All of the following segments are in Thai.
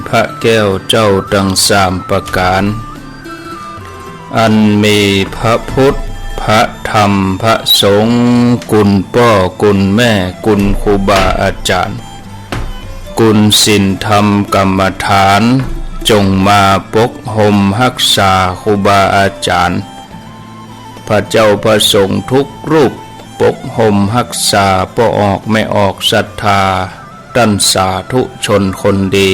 พระแก้วเจ้าดังสามประการอันมีพระพุทธพระธรรมพระสงฆ์กุลพ่อกุลแม่กุลครูบาอาจารย์กุลศีลธรรมกรรมฐานจงมาปกห่มรักษาครูบาอาจารย์พระเจ้าพระสงฆ์ทุกรูปปกห่มรักษาบ่ออกไม่ออกศรัทธาตั้นสาธุชนคนดี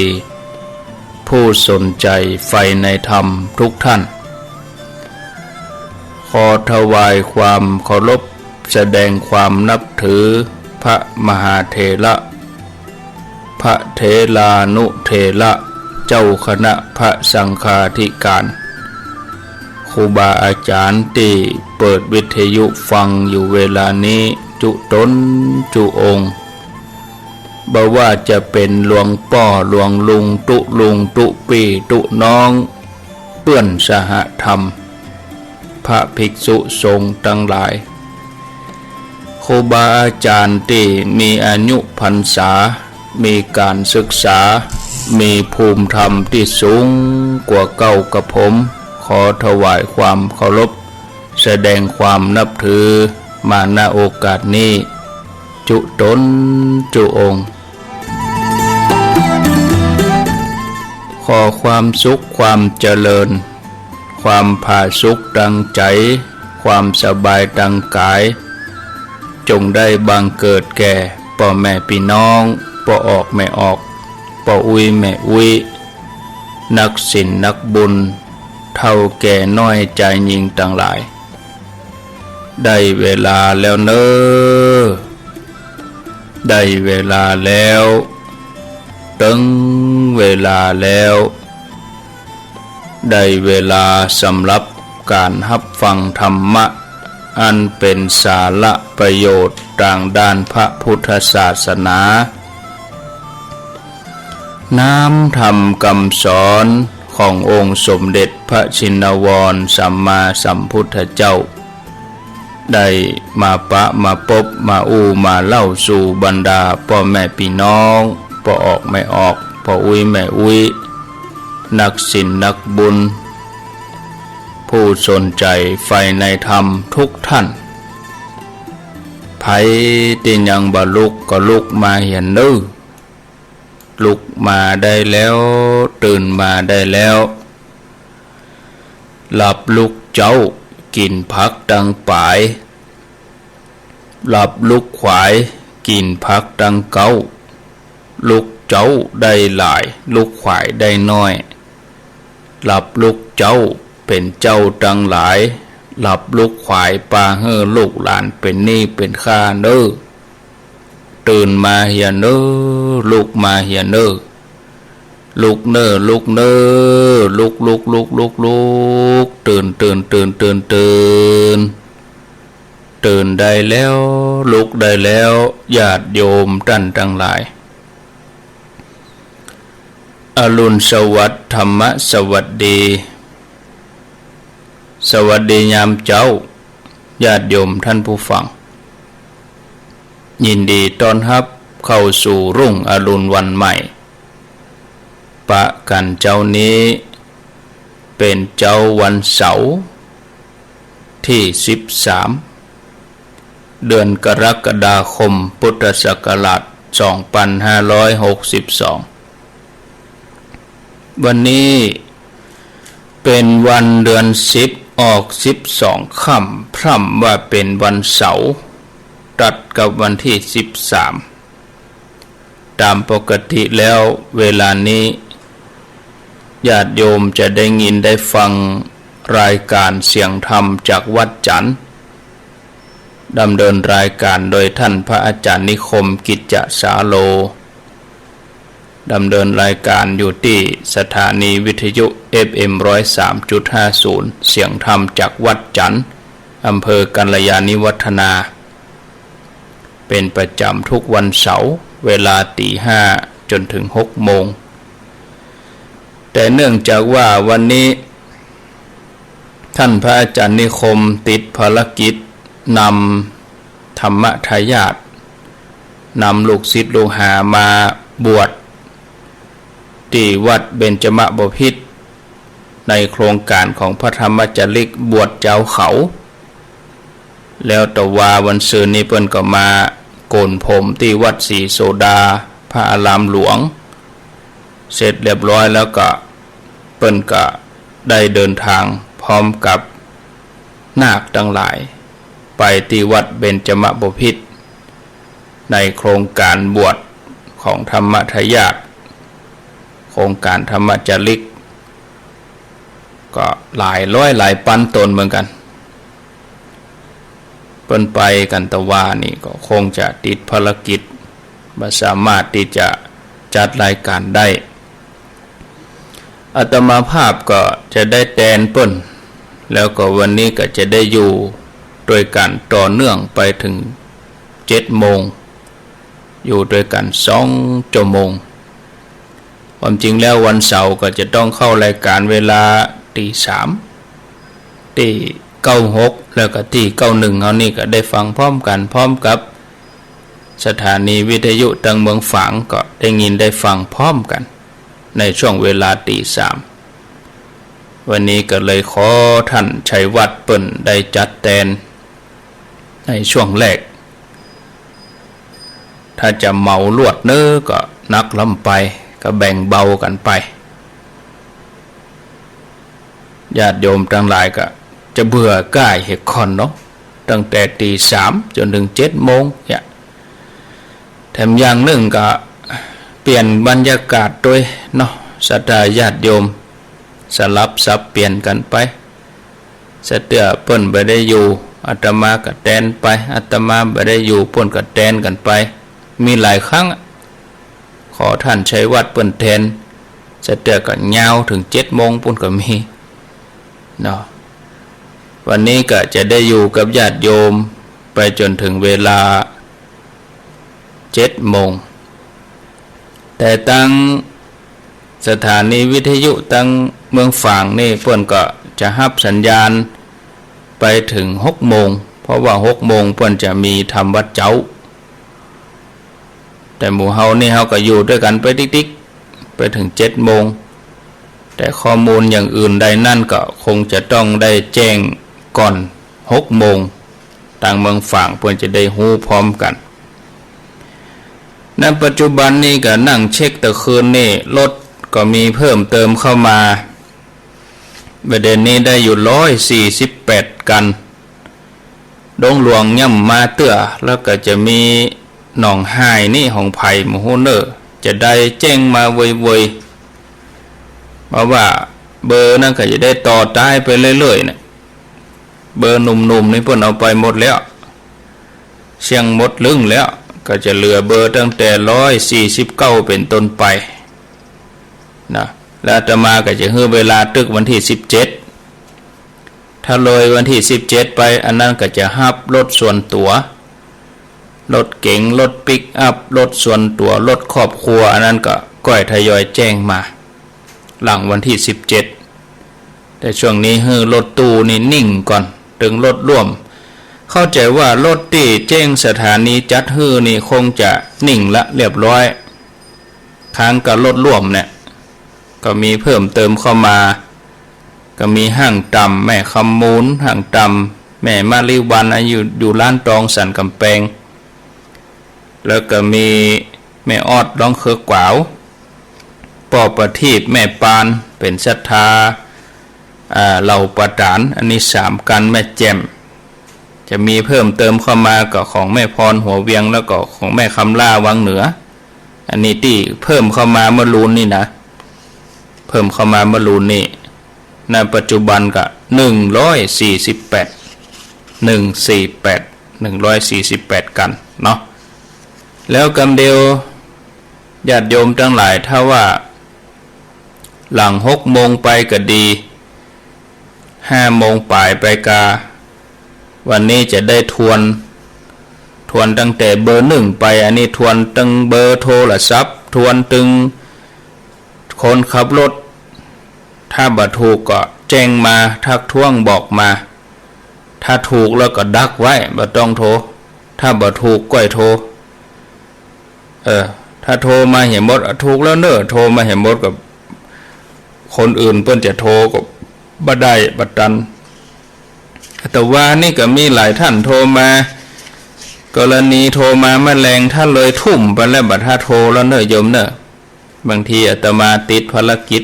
ผู้สนใจใฝ่ในธรรมทุกท่านขอถวายความเคารพแสดงความนับถือพระมหาเถระพระเถรานุเถระเจ้าคณะพระสังฆาธิการครูบาอาจารย์ที่เปิดวิทยุฟังอยู่เวลานี้จุตนจุองค์บ่ว่าจะเป็นหลวงพ่อหลวงลุงตุปีตุน้องเพื่อนสหธรรมพระภิกษุสงฆ์ทั้งหลายครูบาอาจารย์ที่มีอายุพรรษามีการศึกษามีภูมิธรรมที่สูงกว่าเก่ากับผมขอถวายความเคารพแสดงความนับถือมาณโอกาสนี้จุตนจุองค์ขอความสุขความเจริญความผาสุกดังใจความสบายดังกายจงได้บังเกิดแก่พ่อแม่พี่น้องพ่อออกแม่ออกพ่ออุ้ยแม่อุ้ยนักศีลนักบุญเท่าแก่น้อยใจยิ่งต่างหลายได้เวลาแล้วเนอได้เวลาแล้วถึงเวลาแล้วได้เวลาสำหรับการรับฟังธรรมะอันเป็นสาระประโยชน์ทางด้านพระพุทธศาสนาน้ำธรรมคำสอนขององค์สมเด็จพระชินวรสัมมาสัมพุทธเจ้าได้มาปะมาพบมามาเล่าสู่บรรดาพ่อแม่พี่น้องพ่อออกไม่ออกพ่ออุ้ยแม่อุ้ยนักศีลนักบุญผู้สนใจใฝ่ในธรรมทุกท่านไผที่ยังบ่ลุกก็ลุกมาเห็นนึลุกมาได้แล้วตื่นมาได้แล้วหลับลุกเจ้ากินผักดังป่ายหลับลุกขวายกินผักดังเก้าลุกเจ้าได้หลายลุกขวายได้น้อยหลับลุกเจ้าเป็นเจ้าดังหลายหลับลุกขวายปาเฮ่อลูกหลานเป็นหนี้เป็นข้าเน้อตื่นมาเฮียเน้อลุกมาเฮียเน้อลุกเน้อลุกเน้อลุกตื่นตื่นได้แล้วลุกได้แล้วญาติโยมท่านทั้งหลายอรุณสวัสดิ์ธรรมสวัสดีสวัสดียามเจ้าญาติโยมท่านผู้ฟังยินดีต้อนรับเข้าสู่รุ่งอรุณวันใหม่ปะกันเจ้านี้เป็นเจ้าวันเสาร์ที่13เดือนกรกฎาคมพุทธศักราช2562วันนี้เป็นวันเดือน10ออก12ค่ำพร่ำว่าเป็นวันเสาร์ตัดกับวันที่13ตามปกติแล้วเวลานี้ญาติโยมจะได้ยินได้ฟังรายการเสียงธรรมจากวัดจันทร์ดำเนินรายการโดยท่านพระอาจารย์นิคมกิจจสาโลดำเนินรายการอยู่ที่สถานีวิทยุ FM 103.50 เสียงธรรมจากวัดจันทร์อำเภอกัลยาณิวัฒนาเป็นประจำทุกวันเสาร์เวลา 5:00 จนถึง 6 โมงแต่เนื่องจากว่าวันนี้ท่านพระอาจารย์นิคมติดภารกิจนำธรรมทายาทนำลูกศิษย์ลูกหามาบวช ท ที่วัดเบญจมบพิตรในโครงการของพระธรรมจาริกบวชเจ้าเขาแล้วตะวาวันซืนนี้เปิ้นก็มาโกนผมที่วัดศรีโสดาพระอารามหลวงเสร็จเรียบร้อยแล้วก็เปิ้นก็ได้เดินทางพร้อมกับนาคทั้งหลายไปที่วัดเบญจมบพิตรในโครงการบวชของธรรมทายาทโครงการธรรมจาริกก็หลายร้อยหลายพันตนเหมือนกันเปิ้นไปกันตะวานี่ก็คงจะติดภารกิจบ่สามารถที่จะจัดรายการได้อาตมาภาพก็จะได้แทนเปิ้นแล้วก็วันนี้ก็จะได้อยู่โดยการต่อเนื่องไปถึง7 โมงอยู่ด้วยกัน2 ชั่วโมงความจริงแล้ววันเสาร์ก็จะต้องเข้ารายการเวลาตี 3ตี96แล้วก็ตี91เอานี่ก็ได้ฟังพร้อมกันพร้อมกับสถานีวิทยุทางเมืองฝางก็ได้ยินได้ฟังพร้อมกันในช่วงเวลาตี 3วันนี้ก็เลยขอท่านชัยวัฒน์เปิ้นได้จัดแทนในช่วงแรกถ้าจะเมาลวดเนื้อก็นักลำไปก็แบ่งเบากันไปญาติโยมทั้งหลายก็จะเบื่อก่ายเหตุคอนเนาะตั้งแต่ตี 3จนถึง7 โมงเนี่ยแถมอย่างหนึ่งก็เปลี่ยนบรรยากาศด้วยเนาะศรัทธาญาติโยมสลับสับเปลี่ยนกันไปสะเตื้อเปิ้นบ่ได้อยู่อาตมาก็แทนไปอาตมาบ่ได้อยู่เปิ้นก็แทนกันไปมีหลายครั้งขอท่านชัยวัฒน์เปิ้นแทนสะเตื้อก็ยาวถึง7 โมงปุ่นก็มีเนาะวันนี้ก็จะได้อยู่กับญาติโยมไปจนถึงเวลา7 โมงแต่ตั้งสถานีวิทยุตั้งเมืองฝางนี่เพิ่นก็จะรับสัญญาณไปถึง6 โมงเพราะว่า6 โมงเพิ่นจะมีทำวัดเจ้าแต่หมู่เฮานี่เฮาก็อยู่ด้วยกันไปติ๊กๆไปถึง7 โมงแต่ข้อมูลอย่างอื่นใดนั่นก็คงจะต้องได้แจ้งก่อน6 โมงทางเมืองฝางเพิ่นจะได้ฮู้พร้อมกันในปัจจุบันนี้ก็นั่งเช็คตะคืนนี่รถก็มีเพิ่มเติมเข้ามาประเด็นนี้ได้อยู่148 กันดงหลวงย่ำมาเตื้อแล้วก็จะมีหนองหายนี่ของไผ่หมู่ฮู้เนอร์จะได้แจ้งมาเวยๆเพราะว่าเบอร์นั่นก็จะได้ต่อท้ายไปเรื่อยๆเนี่ยเบอร์หนุ่มๆนี่เพิ่นเอาไปหมดแล้วเชียงหมดลึงแล้วก็จะเหลือเบอร์ตั้งแต่149เป็นต้นไปนะแล้วอาตมาก็จะให้เวลาตึกวันที่17ถ้าเลยวันที่17ไปอันนั้นก็จะฮับรถส่วนตัวรถเก๋งรถปิกอัพรถส่วนตัวรถครอบครัวอันนั้นก็ก้อยทยอยแจ้งมาหลังวันที่17แต่ช่วงนี้ให้รถตู้นี่นิ่งก่อนถึงรถร่วมเข้าใจว่ารถที่แจ้งสถานีจัดฮื้อนี่คงจะนิ่งละเรียบร้อยค้างกับรถร่วมเนี่ยก็มีเพิ่มเติมเข้ามาก็มีห้างต่ำแม่คำมูลห้างต่ำแม่มาริวันอยู่ร้านตองสันกำแพงแล้วก็มีแม่ออดร้องเคอกวาวปอประทีปแม่ปานเป็นศรัทธาเหล่าประดานอันนี้3 กันแม่แจ่มจะมีเพิ่มเติมเข้ามาก็ของแม่พรหัวเวียงแล้วก็ของแม่คำล่าวังเหนืออันนี้ที่เพิ่มเข้ามาเมื่อรูนนี่นะเพิ่มเข้ามาเมื่อรูนนี่ในปัจจุบันก็148กันเนาะแล้วกำเดียวญาติโยมทั้งหลายถ้าว่าหลัง6 โมงไปก็ดี5 โมงปลายไปกาวันนี้จะได้ทวนตั้งแต่เบอร์1ไปอันนี้ทวนตึงเบอร์โทรศัพท์ทวนตึงคนขับรถถ้าบ่ถูกก็แจ้งมาทักท้วงบอกมาถ้าถูกแล้วก็ดักไว้บ่ต้องโทรถ้าบ่ถูกก็ให้โทรถ้าโทรมาเห็นหมดถูกแล้วเนอะโทรมาเห็นหมดกับ คนอื่นเพิ่นจะโทรก็บ่ได้บัดตันแต่ว่านี่ก็มีหลายท่านโทรมากรณีโทรมาแมลงท่านเลยทุ่มไปแล้วบัดถ้าโทรแล้วเนอะโยมเนอะบางทีอาตมาติดภารกิจ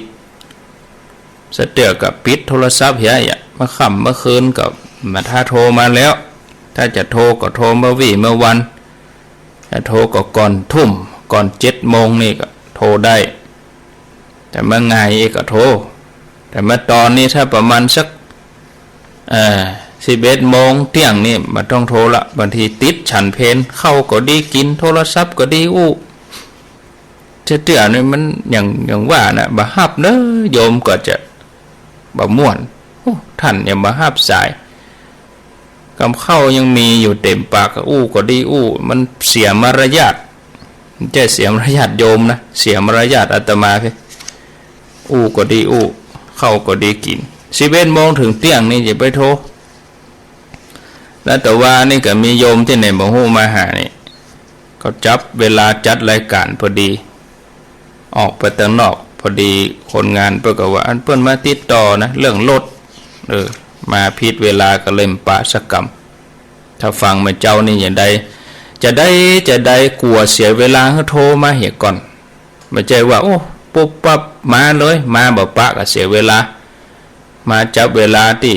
สเตียกับปิดโทรศัพท์เหี้ยมาค่ำเมื่อคืนกับมาถ้าโทรมาแล้วถ้าจะโทรก็โทรเมื่อวี่เมื่อวันถ้าโทรก็ก่อนทุ่มก่อน7 โมงนี่ก็โทรได้แต่เมื่อไงก็โทรแต่เมื่อตอนนี้ถ้าประมาณสัก11 โมงเที่ยงนี่มาต้องโทรละบางทีติดฉันเพลเข้าก็ดีกินโทรศัพท์ก็ดีเตี้ยนี่มันอย่างว่านะบ่ฮับเด้อโยมก็จะบ่ม่วนท่านอย่ามาฮับสายคำเข้ายังมีอยู่เต็มปากก็ดีมันเสียมารยาทจะเสียมารยาทโยมนะเสียมารยาทอาตมาพี่ก็ดีเข้าก็ดีกิน11 โมงถึงเที่ยงนี่จะไปโทรแล้วแต่ว่านี่ก็มีโยมที่ไหนบ่ฮู้มาหานี่ก็จับเวลาจัดรายการพอดีออกไปข้างนอกพอดีคนงานเพิ่นก็ว่าอันเพิ่นมาติดต่อนะเรื่องรถมาผิดเวลาก็เล่มปะสกรรมถ้าฟังมาเจ้านี่อย่างใดจะได้กลัวเสียเวลาให้โทรมาเหียก่อนไม่ใช่ว่าปุ๊บปั๊บมาเลยมาบ่ปะก็เสียเวลามาจับเวลาที่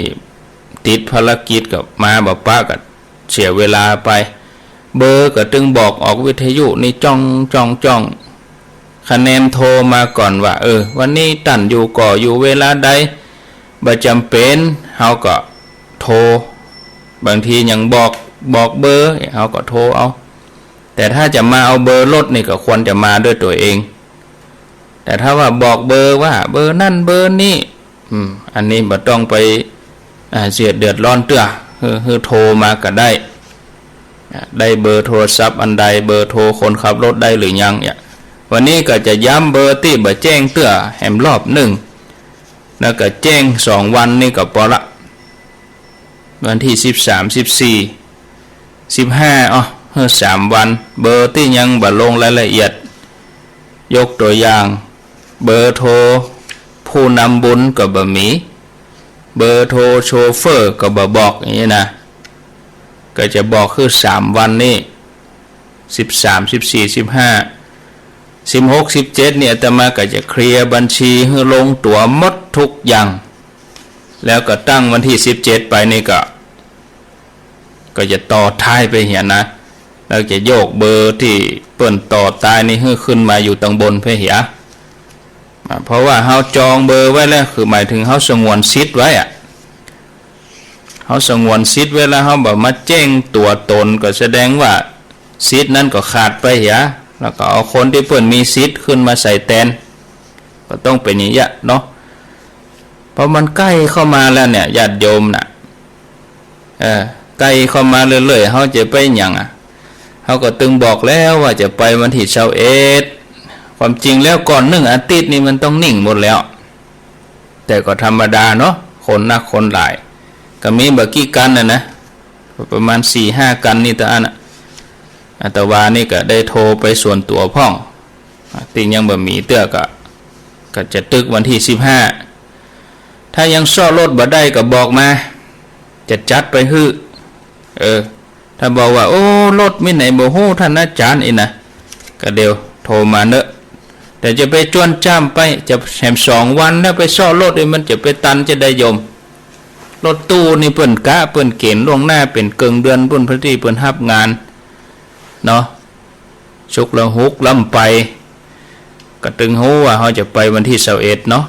ติดภารกิจกับมาบ่ปะก็เสียเวลาไปเบอร์ก็ตึงบอกออกวิทยุนี่จ้องคะแนนโทรมาก่อนว่าวันนี้ตั้นอยู่ก่ออยู่เวลาใดบ่จำเป็นเฮาก็โทรบางทียังบอกเบอร์เฮาก็โทรเอาแต่ถ้าจะมาเอาเบอร์รถนี่ก็ควรจะมาด้วยตัวเองแต่ถ้าว่าบอกเบอร์ว่าเบอร์นั่นเบอร์นี้อันนี้บ่ต้องไปเสียเดือดร้อนเตื้อคือโทรมาก็ได้เบอร์โทรศัพท์อันใดเบอร์โทรคนขับรถได้หรือยังเนี่ยวันนี้ก็จะย้ำเบอร์ที่บ่แจ้งเตื้อแหมรอบ1แล้วก็แจ้ง2 วันนี่ก็พอละวันที่13 14 15 3 วันเบอร์ที่ยังบ่ลงรายละเอียดยกตัวอย่างเบอร์โทรผู้นำบุญก็บ่มีเบอร์โทรโชเฟอร์ก็บ่บอกอย่างนี้นะก็จะบอกคือ3 วันนี้13 14 15 16 17เนี่ยอาตมาก็จะเคลียร์บัญชีให้ลงตั๋วหมดทุกอย่างแล้วก็ตั้งวันที่17ไปนี่ก็จะต่อท้ายไปเหียนะแล้วจะโยกเบอร์ที่เปิ้นต่อท้ายนี่ให้ขึ้นมาอยู่ตรงบนเพื่อเหียเพราะว่าเฮาจองเบอร์ไว้แล้วคือหมายถึงเฮาสงวนสิทธิ์ไว้เฮาสงวนสิทธิ์เวลาเฮาบ่มาแจ้งตัวตนก็แสดงว่าสิทธิ์นั้นก็ขาดไปเหียแล้วก็เอาคนที่เพิ่นมีสิทธิ์ขึ้นมาใส่แทนก็ต้องเป็นอย่างนี้เนาะเพราะมันใกล้เข้ามาแล้วเนี่ยญาติโยมน่ะใกล้เข้ามาเรื่อยๆเฮาจะไปหยังเฮาก็ตึงบอกแล้วว่าจะไปวันที่21ความจริงแล้วก่อน1 อาทิตย์นี่มันต้องนิ่งหมดแล้วแต่ก็ธรรมดาเนาะคนนักคนหลายก็มีบ่กี่กันนะประมาณ 4-5 กันนี่ตะอันแต่ว่านี่ก็ได้โทรไปส่วนตัวพ่องติงยังบ่มีเตื้อก็จะตึกวันที่15ถ้ายังซ่อรถบ่ได้ก็บอกมาจะจัดไปฮื้อถ้าบอกว่าโอ้รถมีไหนบ่ฮู้ท่านอาจารย์นะก็เดี๋ยวโทรมาเนอะแต่จะไปจวนจ้ำไปจะแถม2 วันแล้วไปซ่อรถมันจะไปตันจะได้โยมรถตู้นี่เปิ้นกะเปิ้นเกณฑ์ล่วงหน้าเป็นเกิงเดือนเปิ้นพอดีเปิ้นรับงานเนาะชุกละหุกล้ำไปก็ตึงฮู้ว่าเฮาจะไปวันที่21เนาะ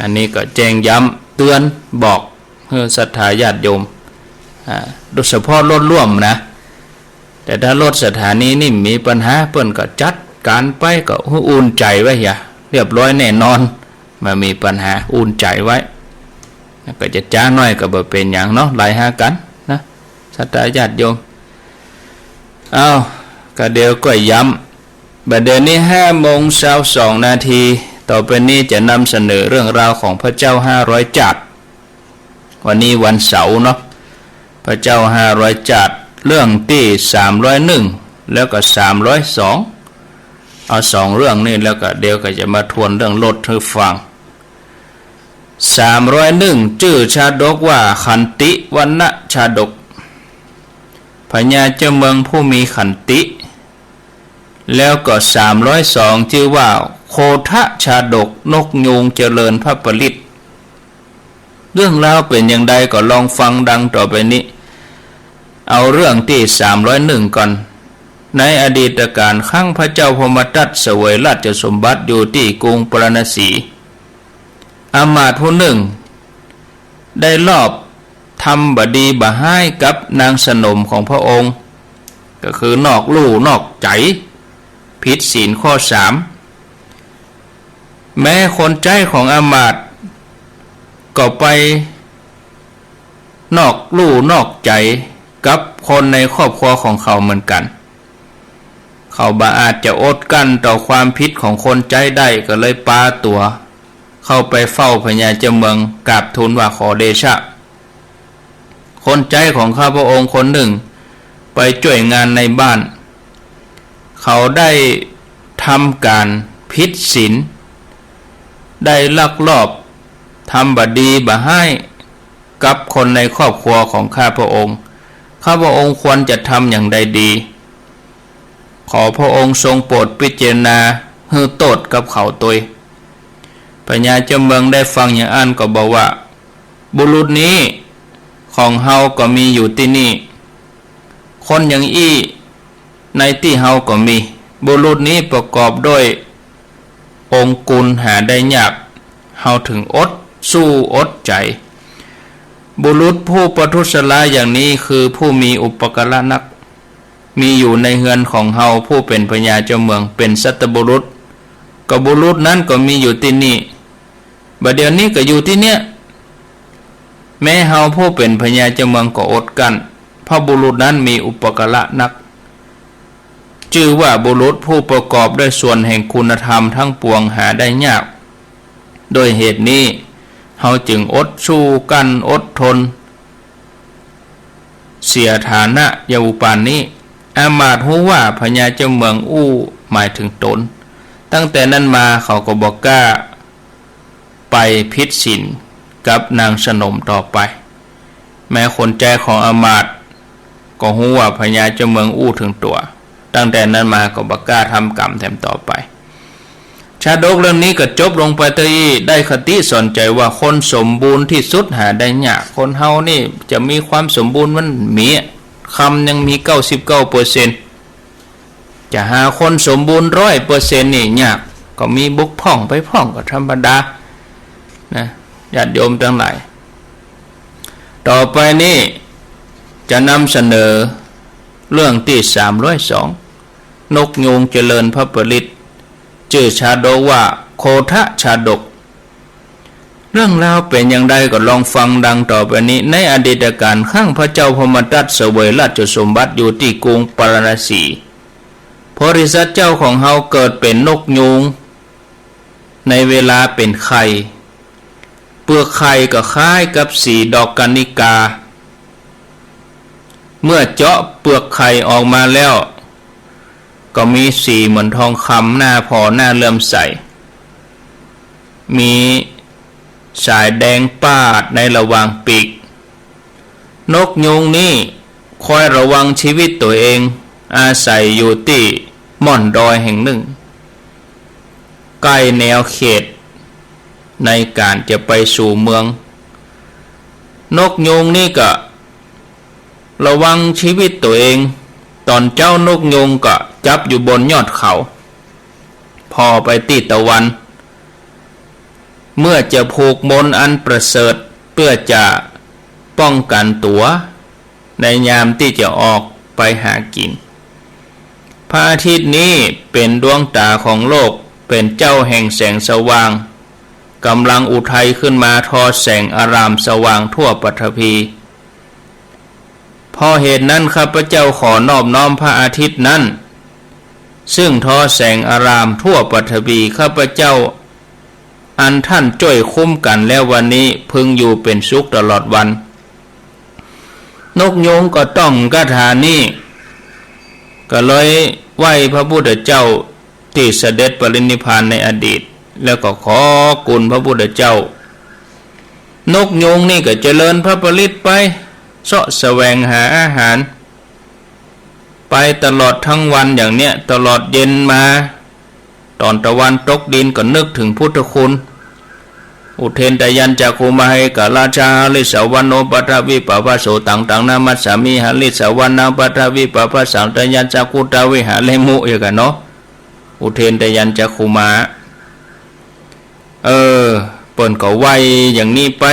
อันนี้ก็แจ้งย้ำเตือนบอกให้ศรัทธาญาติโยมโดยเฉพาะรถร่วมนะแต่ถ้ารถสถานีนี่มีปัญหาเปิ้นก็จัดการไปก็อุ่นใจไว้อย่าเรียบร้อยแน่นอนมามีปัญหาอุ่นใจไว้ก็จะจ้าน้อยก็บ่เป็นหยังเนาะหลายหากันนะศรัทธาญาติโยมก็เดี๋ยวก็ย้ำบัดเดี๋ยวนี้5:22 นาทีต่อไปนี้จะนำเสนอเรื่องราวของพระเจ้า500 จาดวันนี้วันเสาร์เนาะพระเจ้า500 จาดเรื่องที่301แล้วก็302เอา2 เรื่องนี้แล้วก็เดี๋ยวก็จะมาทวนเรื่องรถให้ฟัง 301ชื่อชาดกว่าขันติวรรณชาดกพญาเจ้าเมืองผู้มีขันติแล้วก็302ชื่อว่าโคทะชาดกนกยูงเจริญพระผลิตเรื่องราวเป็นอย่างไรก็ลองฟังดังต่อไปนี้เอาเรื่องที่301ก่อนในอดีตการครั้งพระเจ้าพมทัตเสวยราชสมบัติอยู่ที่กรุงปรณสีอมาตย์ผู้หนึ่งได้ลอบทำบดีบะให้กับนางสนมของพระองค์ก็คือนอกลู่นอกใจผิดศีลข้อ3แม้คนใจของอมาตย์ก็ไปนอกลู่นอกใจกับคนในครอบครัวของเขาเหมือนกันเขาบ่อาจจะอดกั้นต่อความผิดของคนใจได้ก็เลยปาตัวเข้าไปเฝ้าพญาเจ้าเมืองกราบทูลว่าขอเดชะคนใจของข้าพระองค์คนหนึ่งไปช่วยงานในบ้านเขาได้ทำการผิดศีลได้ลักลอบทำบดีบะให้กับคนในครอบครัวของข้าพระองค์ควรจะทำอย่างใดดีขอพระองค์ทรงโปรดพิจารณาให้โทษกับเขาตัวพญาเจ้าเมืองได้ฟังอย่างอันก็บอกว่าบุรุษนี้ของเฮาก็มีอยู่ที่นี่คนอย่างอี้ในที่เฮาก็มีบุรุษนี้ประกอบด้วยองค์กุลหาได้ยากเฮาถึงอดสู้อดใจบุรุษผู้ประทุษร้ายอย่างนี้คือผู้มีอุปการะนักมีอยู่ในเฮือนของเฮาผู้เป็นพญาเจ้าเมืองเป็นสัตบุรุษก็บุรุษนั้นก็มีอยู่ที่นี่บัดเดี๋ยวนี้ก็อยู่ที่เนี้ยแม้เฮาผู้เป็นพญาเจ้าเมืองก็อดกันเพราะบุรุษนั้นมีอุปการะนักชื่อว่าบุรุษผู้ประกอบด้วยส่วนแห่งคุณธรรมทั้งปวงหาได้ยากโดยเหตุนี้เฮาจึงอดสู้กันอดทนเสียฐานะอยู่ปานนี้อามาตย์ฮู้ว่าพญาเจ้าเมืองอู้หมายถึงตนตั้งแต่นั้นมาเขาก็บอกกล้าไปผิดศีลกับนางสนมต่อไปแม้คนใจของอามาตย์ก็ฮู้ว่าพญาเจ้าเมืองอู้ถึงตัวตั้งแต่นั้นมาก็บอกกล้าทำกรรมแถมต่อไปชาดกเรื่องนี้ก็จบลงไปที่ได้คติสอนใจว่าคนสมบูรณ์ที่สุดหาได้ยากคนเฮานี่จะมีความสมบูรณ์มันมีคำยังมี 99% จะหาคนสมบูรณ์ 100% นี่ยากก็มีบกพร่องไปพร่องก็ธรรมดานะญาติโยมทั้งหลายต่อไปนี้จะนำเสนอเรื่องที่302นกยูงเจริญพระผลิตชื่อชาดกว่าโคทะชาดกเรื่องราวเป็นอย่างไรก็ลองฟังดังต่อไปนี้ในอดีตการครั้งพระเจ้าพมทัตเสวยราชสมบัติอยู่ที่กรุงปรณสีบริษัทเจ้าของเฮาเกิดเป็นนกยูงในเวลาเป็นไข่เปลือกไข่ก็คล้ายกับสีดอกกัญญิกาเมื่อเจาะเปลือกไข่ออกมาแล้วก็มีสีเหมือนทองคำหน้าพอหน้าเลื่อมใสมีสายแดงปาดในระหว่างปีกนกยูงนี้คอยระวังชีวิตตัวเองอาศัยอยู่ที่ม่อนดอยแห่งหนึ่งใกล้แนวเขตในการจะไปสู่เมืองนกยูงนี่ก็ระวังชีวิตตัวเองตอนเจ้านกยูงก็จับอยู่บนยอดเขาพอไปติดตะวันเมื่อจะผูกมนต์อันประเสริฐเพื่อจะป้องกันตัวในยามที่จะออกไปหากินพระอาทิตย์นี้เป็นดวงตาของโลกเป็นเจ้าแห่งแสงสว่างกำลังอุทัยขึ้นมาทอแสงอารามสว่างทั่วปฐพีพอเหตุนั้นข้าพเจ้าขอนอบน้อมพระอาทิตย์นั้นซึ่งทอแสงอารามทั่วปฐพีข้าพเจ้าอันท่านช่วยคุ้มกันแล้ววันนี้พึงอยู่เป็นสุขตลอดวันนกยูงก็ต้องคาถานี้ก็เลยไหว้พระพุทธเจ้าที่เสด็จปรินิพพานในอดีตแล้วก็ขอกุณพระพุทธเจ้า นกยุงนี่ก็เจริญพระผลิตไปเสาะแสวงหาอาหารไปตลอดทั้งวันอย่างเนี้ยตลอดเย็นมาตอนตะวันตกดินก็นึกถึงพุทธคุณอุเทนตยัญจักขุมาให้กาลาชาลิสาวโนปัทวิปปะโสตังนามัสสามิหาลิสาวนาปัทวิปปะสังตยัญจักขุตาวิหาเลมุอย่างกันเนาะอุเทนตยัญจักขุมาเปิ่นก็ไวอย่างนี้ไป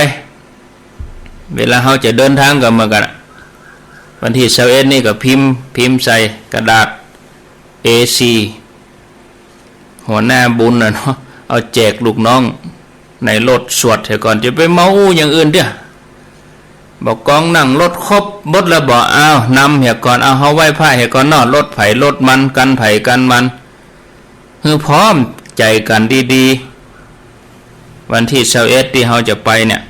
เวลาเขาจะเดินทางกันมากันวันที่21นี่ก็พิมพ์ใส่กระดาษ A4 หัวหน้าบุญเนาะเอาแจกลูกน้องในรถสวดเถอะก่อนจะไปเมาอย่างอื่นเด้อบอกกองนั่งรถครบบดแล้วบอกเอานำเหี่ยก่อนเอาเฮาไหว้พระเหี่ยก่อนนอรถไผ่รถมันกันไผ่กันมันคือพร้อมใจกันดีๆวันที่21ที่เฮาจะไปเนี่ย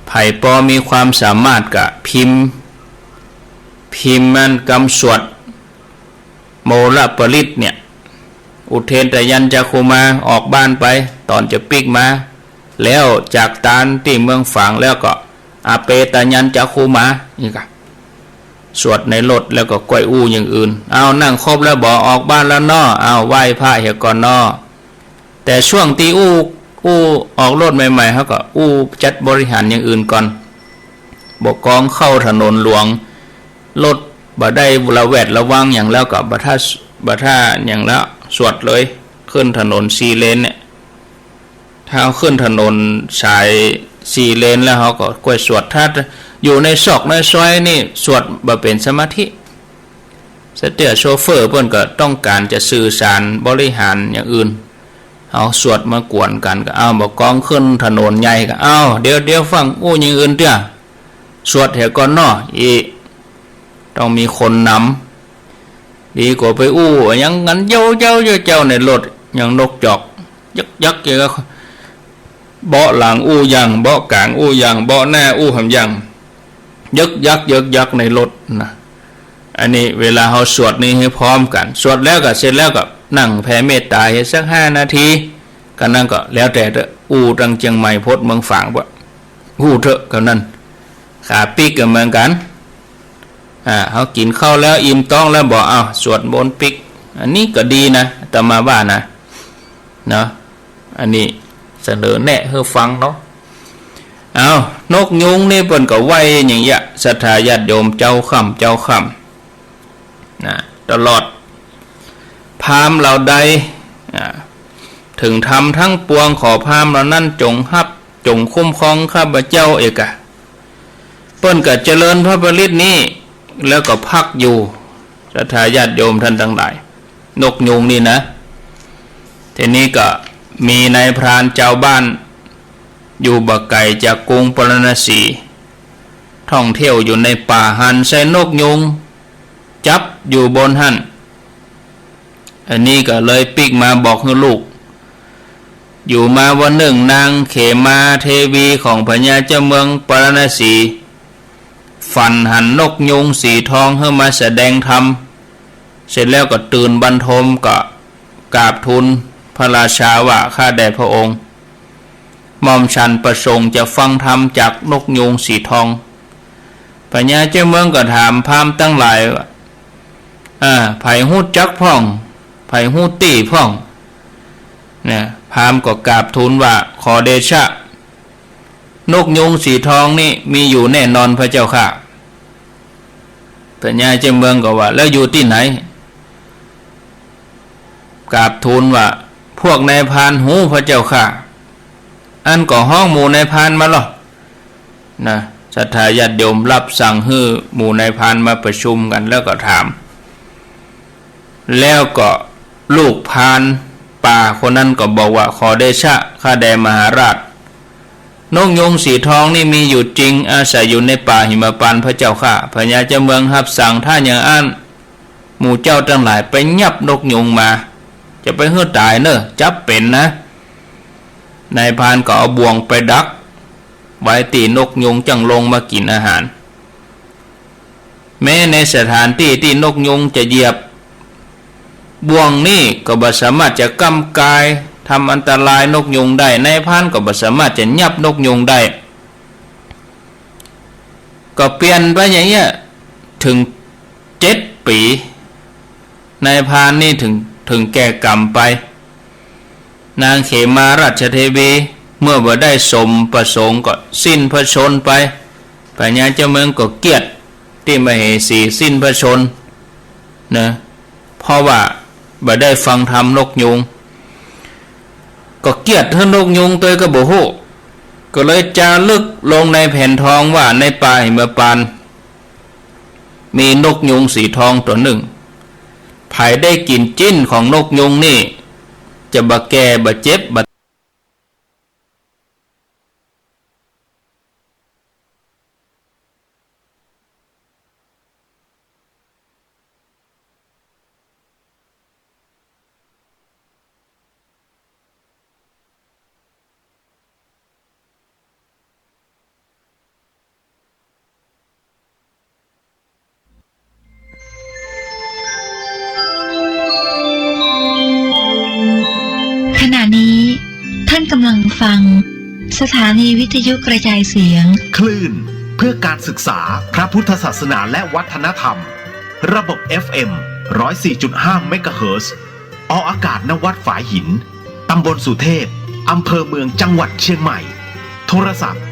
ไผ่ปอมีความสามารถกะพิมพ์มันกำสวดโมละปริตเนี่ยอุเทนตยัญจักขุมาออกบ้านไปตอนจะปิกมาแล้วจากตาลที่เมืองฝางแล้วก็อาเปตยัญจักขุมานี่ค่ะสวดในรถแล้วก็ก้อยอู้อย่างอื่นเอานั่งครบแล้วบอกออกบ้านแล้วน้อเอาไหว้พระเหี่ยก่อนน้อแต่ช่วงที่อู้ออกรถใหม่ๆเขาก็อู้จัดบริหารอย่างอื่นก่อนบอกกองเข้าถนนหลวงรถบ่ได้ระแวดระวังอย่างแล้วก็บ่ท่าอย่างแล้วสวดเลยขึ้นถนน4 เลนเนี่ยถ้าขึ้นถนนสาย4 เลนแล้วเขาก็ก้อยสวดถ้าอยู่ในซอกในซอยนี่สวดบ่เป็นสมาธิเสถียรโชเฟอร์เพิ่นก็ต้องการจะสื่อสารบริหารอย่างอื่นเอาสวดมากวนกันก็เอาบอกกองขึ้นถนนใหญ่ก็เอาเดี๋ยวฟังอย่างอื่นเด้อสวดเถอะก่อนเนาะอีต้องมีคนนำดีกว่าไปยังงั้นเจ้าในรถอย่างนกจอกยักอย่างก็เบาะหลังอย่างเบาะกลางอย่างเบาะหน้าหำอย่างยักในรถนะอันนี้เวลาเขาสวดนี่ให้พร้อมกันสวดแล้วก็เสร็จแล้วก็นั่งแผ่เมตตาให้สัก5 นาทีก็นั่นก็แล้วแต่ตังเชียงใหม่พดเมืองฝางบ่เถอะก็นั่นขาปีกก็เหมือนกันเขากินข้าวแล้วอิ่มท้องแล้วบอกเอาสวดมนต์ปิกอันนี้ก็ดีนะแต่มาบ้านนะเนาะอันนี้เสนอแนะให้ฟังเนาะเอานกยุงนี่เพิ่นก็ไว้อย่างเงี้ยศรัทธาญาติโยมเจ้าค่ำนะตลอดพามเราใดถึงทำทั้งปวงขอพามเรานั่นจงฮับจงคุ้มครองข้าพเจ้าเอกะเพิ่นก็เจริญพระผลิตนี้แล้วก็พักอยู่ศรัทธาญาติโยมท่านทั้งหลายนกยุงนี่นะทีนี้ก็มีนายพรานเจ้าบ้านอยู่บ่ไกลจากกรุงปรณสีท่องเที่ยวอยู่ในป่าหันใส่นกยุงจับอยู่บนหันอันนี้ก็เลยปิกมาบอกให้ลูกอยู่มาวันหนึ่งนางเขมาเทวีของพญาเจ้าเมืองปรณสีฝันหันนกยุงสีทองให้มาแสดงธรรมเสร็จแล้วก็ตื่นบรรทมก็กราบทูลพระราชาว่าข้าแด่พระองค์หม่อมฉันประสงค์จะฟังธรรมจากนกยุงสีทองพญาเจ้าเมืองก็ถามพราหมณ์ตั้งหลายว่าไผ่หูจักพ่องไผ่หูตี้พ่องเนี่ยพราหมณ์ก็กราบทูลว่าขอเดชะนกยุงสีทองนี่มีอยู่แน่นอนพระเจ้าค่ะพญาเจ้าเมืองก็ว่าแล้วอยู่ที่ไหนกราบทูลว่าพวกนายพรานหูพระเจ้าค่ะอันก็ห้องหมู่นายพรานมาหรอนะศรัทธาญาติโยมรับสั่งให้หมู่นายพรานมาประชุมกันแล้วก็ถามแล้วก็ลูกพรานป่าคนนั้นก็บอกว่าขอเดชะข้าแด่มหาราชนกยุงสีทองนี่มีอยู่จริงอาศัยอยู่ในป่าหิมพานต์พระเจ้าค่ะพญาเจ้าเมืองรับสั่งถ้าอย่างอันหมู่เจ้าทั้งหลายไปยับนกยุงมาจะไปให้ตายเนอะจับเป็นนะนายพรานก็เอาบ่วงไปดักไว้ตีนกยุงจังลงมากินอาหารแม้ในสถานที่ที่นกยุงจะเหยียบบ่วงนี่ก็บ่สามารถจะกำกายท ทำอันตรายนกยุงได้นายพรานก็บ่สามารถจะยับนกยุงได้ก็เปลี่ยนไปอย่างเงี้ยถึง7 ปีนายพรานนี่ถึงแก่กรรมไปนางเขมาราชเทวีเมื่อบ่ได้สมประสงค์ก็สิ้นพระชนไปพญาเจ้าเมืองก็เกลียดที่มเหสีสิ้นพระชนนะเพราะว่าบ่ได้ฟังธรรมนกยุงก็เกลียดท่านนกยุงตัวก็บ่ฮู้ก็เลยจารึกลงในแผ่นทองว่าในป่าหิมพานต์มีนกยุงสีทองตัวหนึ่งใครได้กินจิ้นของนกยุงนี่จะบ่แก่บ่เจ็บบ่ขณะนี้ท่านกำลังฟังสถานีวิทยุกระจายเสียงคลื่นเพื่อการศึกษาพระพุทธศาสนาและวัฒนธรรมระบบ FM 104.5 เมกะเฮิรตซ์ออกอากาศณวัดฝายหินตำบลสุเทพอำเภอเมืองจังหวัดเชียงใหม่โทรศัพท์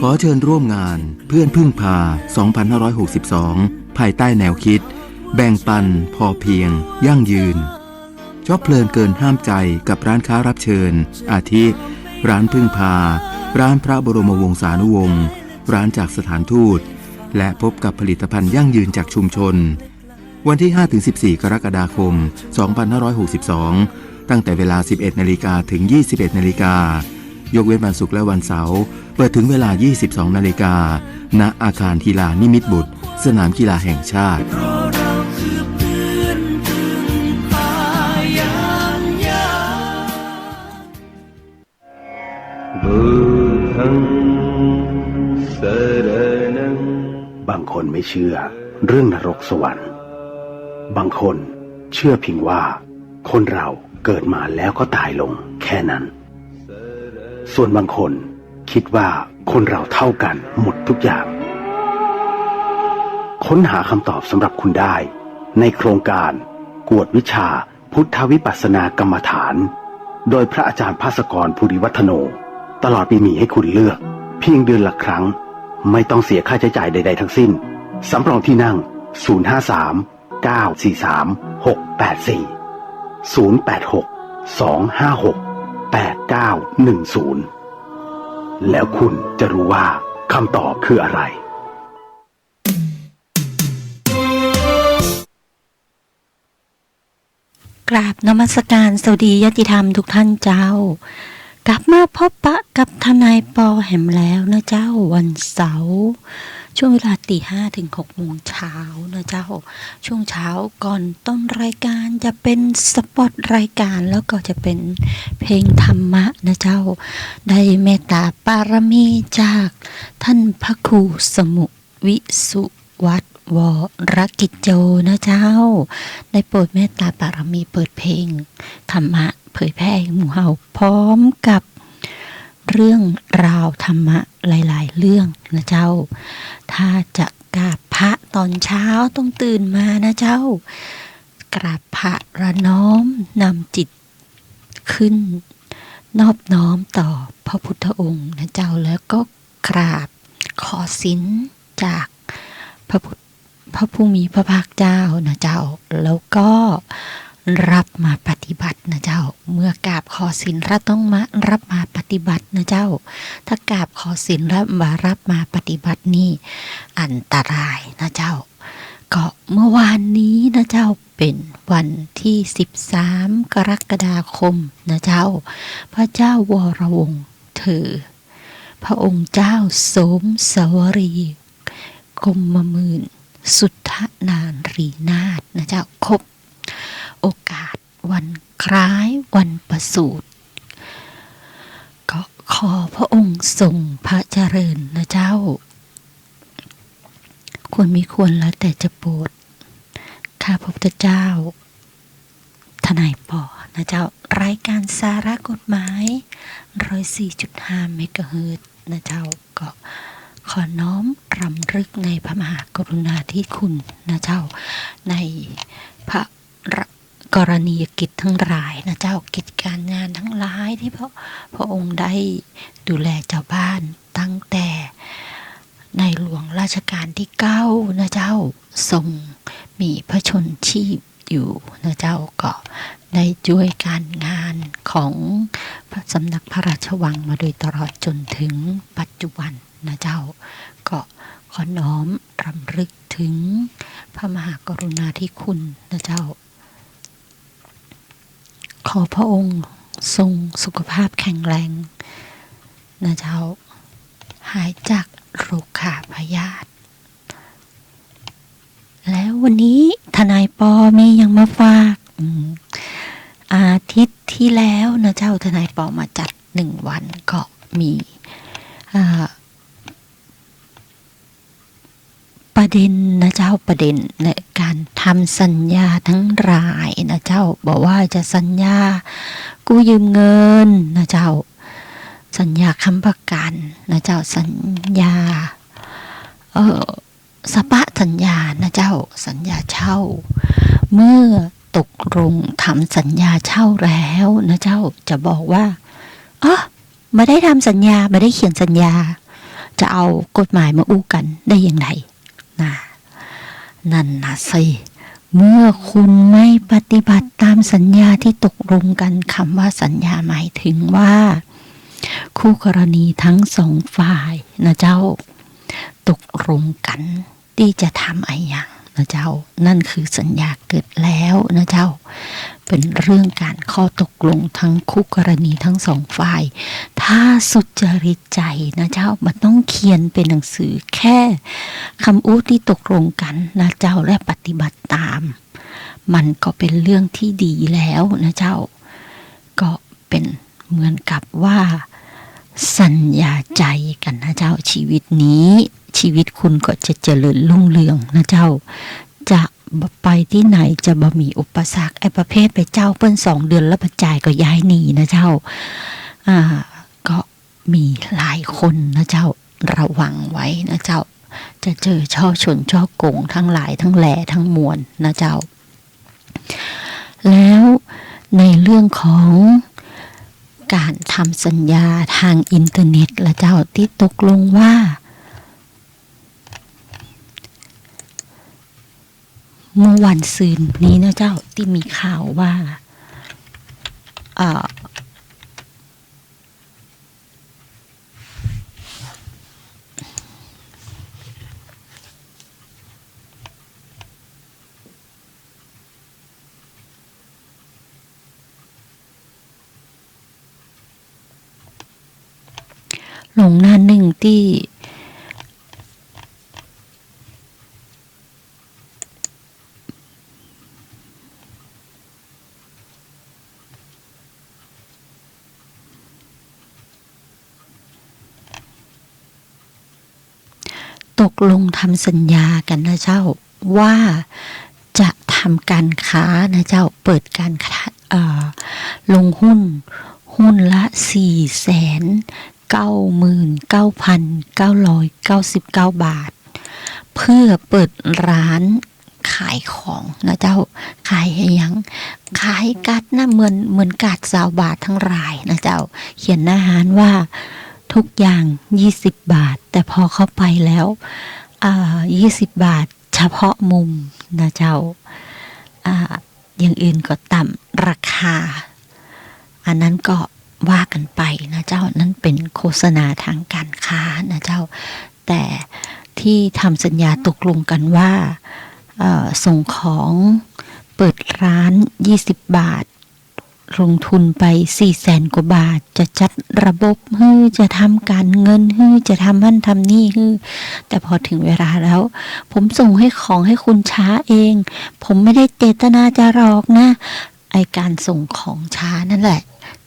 ขอเชิญร่วมงานเพื่อนพึ่งพา 2562 ภายใต้แนวคิดแบ่งปันพอเพียงยั่งยืนชอบเพลินเกินห้ามใจกับร้านค้ารับเชิญอาทิร้านพึ่งพาร้านพระบรมวงศานุวงศ์ร้านจากสถานทูตและพบกับผลิตภัณฑ์ยั่งยืนจากชุมชนวันที่ 5-14 กรกฎาคม 2562 ตั้งแต่เวลา 11 นาฬิกาถึง 21 นาฬิกายกเว้นวันศุกร์และวันเสาร์เปิดถึงเวลา 22 นาฬิกาณอาคารกีฬานิมิตรบุตรสนามกีฬาแห่งชาติบางคนไม่เชื่อเรื่องนรกสวรรค์บางคนเชื่อเพียงว่าคนเราเกิดมาแล้วก็ตายลงแค่นั้นส่วนบางคนคิดว่าคนเราเท่ากันหมดทุกอย่างค้นหาคำตอบสำหรับคุณได้ในโครงการกวดวิชาพุทธวิปัสสนากรรมฐานโดยพระอาจารย์ภาสกรภูริวัฒโนตลอดปีมีให้คุณเลือกเพียงเดือนละครั้งไม่ต้องเสียค่าใช้จ่ายใดๆทั้งสิ้นสำรองที่นั่ง053-943-684 086-256-8910แล้วคุณจะรู้ว่าคำตอบคืออะไรกราบนมัสการสวัสดีญาติธรรมทุกท่านเจ้ากลับมาพบปะกับทนายปอแหมแล้วนะเจ้าวันเสาร์ช่วงเวลา 5:00 ถึง 6:00 เช้านะเจ้าช่วงเช้าก่อนต้นรายการจะเป็นสปอตรายการแล้วก็จะเป็นเพลงธรรมะนะเจ้าได้เมตตาปารมีจากท่านพระครูสมุวิสุวัฒน์วรกิจโจนะเจ้าได้โปรดเมตตาปารมีเปิดเพลงธรรมะเผยแพร่หมู่เฮาพร้อมกับเรื่องราวธรรมะหลายๆเรื่องนะเจ้าถ้าจะกราบพระตอนเช้าต้องตื่นมานะเจ้ากราบพระระน้อมนำจิตขึ้นนอบน้อมต่อพระพุทธองค์นะเจ้าแล้วก็กราบขอศีลจากพระผู้มีพระภาคเจ้านะเจ้าแล้วก็รับมาปฏิบัตินะเจ้าเมื่อกราบขอศีลเราต้องมารับมาปฏิบัตินะเจ้าถ้ากราบขอศีลแล้วมารับมาปฏิบัตินี่อันตรายนะเจ้าก็เมื่อวานนี้นะเจ้าเป็นวันที่13 กรกฎาคมนะเจ้าพระเจ้าวรวงศ์เธอพระองค์เจ้าโสมสวรีกรมหมื่น สุทธนารีนาถนะเจ้าครบโอกาสวันคล้ายวันประสูติก็ขอพระองค์ทรงพระเจริญนะเจ้าควรมีควรแล้วแต่จะโปรดข้าพระพุทธเจ้าทนายปอนะเจ้ารายการสาระกฎหมาย 104.5 เมกะเฮิรตซ์นะเจ้าก็ขอน้อมรำลึกในพระมหากรุณาธิคุณนะเจ้าในพระกรณียกิจทั้งหลายนะเจ้ากิจการงานทั้งหลายที่พระองค์ได้ดูแลเจ้าบ้านตั้งแต่ในหลวงราชการที่9นะเจ้าทรงมีพระชนชีพอยู่นะเจ้าก็ได้ช่วยการงานของพระสำนักพระราชวังมาโดยตลอดจนถึงปัจจุบันนะเจ้าก็ขอน้อมรำลึกถึงพระมหากรุณาธิคุณนะเจ้าขอพระองค์ทรงสุขภาพแข็งแรงนะเจ้าหายจากโรคขาพยาธิแล้ววันนี้ทนายปอมียังมาฝากอาทิตย์ที่แล้วนะเจ้าทนายปอมาจัด1 วันก็มีประเด็นนะเจ้าประเด็นในการทำสัญญาทั้งหลายนะเจ้าบอกว่าจะสัญญากู้ยืมเงินนะเจ้าสัญญาค้ำประกันนะเจ้าสัญญาสปะสัญญานะเจ้าสัญญาเช่าเมื่อตกลงทำสัญญาเช่าแล้วนะเจ้าจะบอกว่าไม่ได้ทำสัญญาไม่ได้เขียนสัญญาจะเอากฎหมายมาอู้กันได้อย่างไรนั่นนะสิเมื่อคุณไม่ปฏิบัติตามสัญญาที่ตกลงกันคำว่าสัญญาหมายถึงว่าคู่กรณีทั้ง2 ฝ่ายนะเจ้าตกลงกันที่จะทำอะไรอย่างนะเจ้านั่นคือสัญญาเกิดแล้วนะเจ้าเป็นเรื่องการข้อตกลงทั้งคู่กรณีทั้ง2 ฝ่ายถ้าสุจริตใจนะเจ้ามันต้องเขียนเป็นหนังสือแค่คำอู้ที่ตกลงกันนะเจ้าและปฏิบัติตามมันก็เป็นเรื่องที่ดีแล้วนะเจ้าก็เป็นเหมือนกับว่าสัญญาใจกันนะเจ้าชีวิตนี้ชีวิตคุณก็จะเจริญรุ่งเรืองนะเจ้าจะไปที่ไหนจะบ่มีอุปสรรคไอ้ประเภทไปเจ้าเปิ้น2 เดือนแล้วปัจจัยก็ย้ายหนีนะเจ้าก็มีหลายคนนะเจ้าระวังไว้นะเจ้าจะเจอช่อชนช่อโกงทั้งหลายทั้งแหล่ทั้งมวลนะเจ้าแล้วในเรื่องของการทำสัญญาทางอินเทอร์เน็ตละเจ้าที่ตกลงว่าเมื่อวันซืนนี้นะเจ้าที่มีข่าวว่าลงหน้าหนึ่งที่ตกลงทำสัญญากันนะเจ้าว่าจะทำการค้านะเจ้าเปิดการลงหุ้นละ499,999 บาทเพื่อเปิดร้านขายของนะเจ้าขายยังขายกัดนะเหมือนกัด20 บาททั้งรายนะเจ้าเขียนหน้าร้านว่าทุกอย่าง20 บาทแต่พอเข้าไปแล้ว20 บาทเฉพาะมุมนะเจ้าอย่างอื่นก็ต่ำราคาอันนั้นก็ว่ากันไปนะเจ้านั่นเป็นโฆษณาทางการค้านะเจ้าแต่ที่ทำสัญญาตกลงกันว่าส่งของเปิดร้าน20 บาท ลงทุนไป400,000 กว่าบาทจะจัดระบบจะทำการเงินจะทำนั่นทำนี่แต่พอถึงเวลาแล้วผมส่งให้ของให้คุณช้าเองผมไม่ได้เจตนาจะหลอกนะไอการส่งของช้านั่นแหละ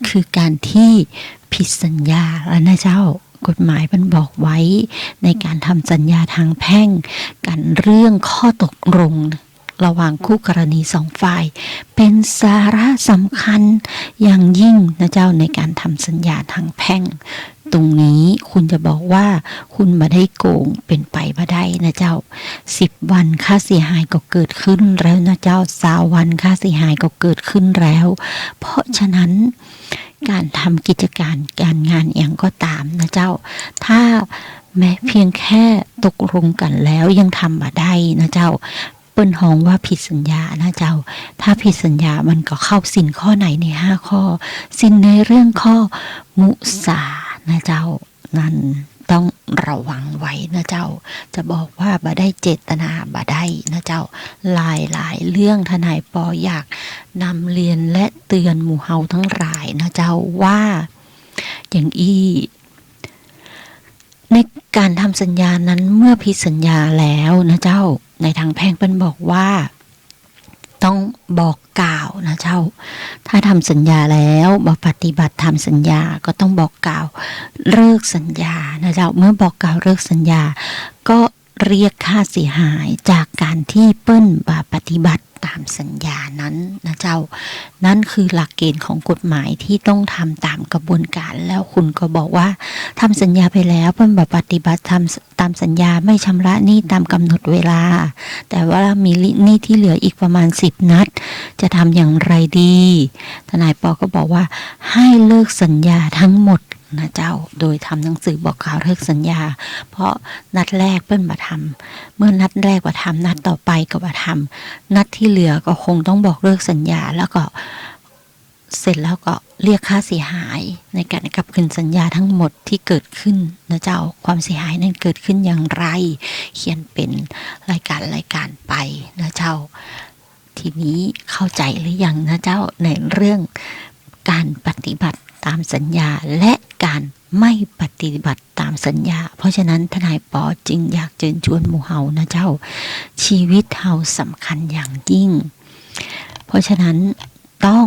คือการที่ผิดสัญญาแล้วนะเจ้ากฎหมายมันบอกไว้ในการทำสัญญาทางแพ่งการเรื่องข้อตกลงระหว่างคู่กรณี2 ฝ่ายเป็นสาระสำคัญอย่างยิ่งนะเจ้าในการทำสัญญาทางแพ่งตรงนี้คุณจะบอกว่าคุณมาได้โกงเป็นไปมาได้นะเจ้า10 วันค่าเสียหายก็เกิดขึ้นแล้วนะเจ้า20 วันค่าเสียหายก็เกิดขึ้นแล้วเพราะฉะนั้นการทำกิจการการงานอย่างก็ตามนะเจ้าถ้าแม้เพียงแค่ตกลงกันแล้วยังทำมาได้นะเจ้าเปิ้นฮ้องว่าผิดสัญญานะเจ้าถ้าผิดสัญญามันก็เข้าสินข้อไหนใน5 ข้อสินในเรื่องข้อมุสานะเจ้านั่นต้องระวังไว้นะเจ้าจะบอกว่าบ่ได้เจตนาบ่ได้นะเจ้าหลายเรื่องทนายปออยากนำเรียนและเตือนหมู่เฮาทั้งหลายนะเจ้าว่าอย่างในการทำสัญญานั้นเมื่อผิดสัญญาแล้วนะเจ้าในทางแพ่งเป็นบอกว่าต้องบอกกล่าวนะเจ้าถ้าทำสัญญาแล้วบ่ปฏิบัติทำสัญญาก็ต้องบอกกล่าวเลิกสัญญานะเจ้าเมื่อบอกกล่าวเลิกสัญญาก็เรียกค่าเสียหายจากการที่เปิ้นบ่ปฏิบัติตามสัญญานั้นนะเจ้านั่นคือหลักเกณฑ์ของกฎหมายที่ต้องทำตามกระบวนการแล้วคุณก็บอกว่าทำสัญญาไปแล้วเปิ้นบ่ปฏิบัติทำตามสัญญาไม่ชำระหนี้ตามกำหนดเวลาแต่ว่ามีหนี้ที่เหลืออีกประมาณ10 นัดจะทำอย่างไรดีทนายปอก็บอกว่าให้เลิกสัญญาทั้งหมดนะเจ้าโดยทำหนังสือบอกกล่าวเลิกสัญญาเพราะนัดแรกเปิ้นบ่ทำเมื่อนัดแรกบ่ทำนัดต่อไปก็บ่ทำนัดที่เหลือก็คงต้องบอกเลิกสัญญาแล้วก็เสร็จแล้วก็เรียกค่าเสียหายในการกลับคืนสัญญาทั้งหมดที่เกิดขึ้นนะเจ้าความเสียหายนั้นเกิดขึ้นอย่างไรเขียนเป็นรายการไปนะเจ้าทีนี้เข้าใจหรือยังนะเจ้าในเรื่องการปฏิบัติตามสัญญาและการไม่ปฏิบัติตามสัญญาเพราะฉะนั้นทนายปอจึงอยากเชิญชวนหมู่เฮานะเจ้าชีวิตเฮาสำคัญอย่างยิ่งเพราะฉะนั้นต้อง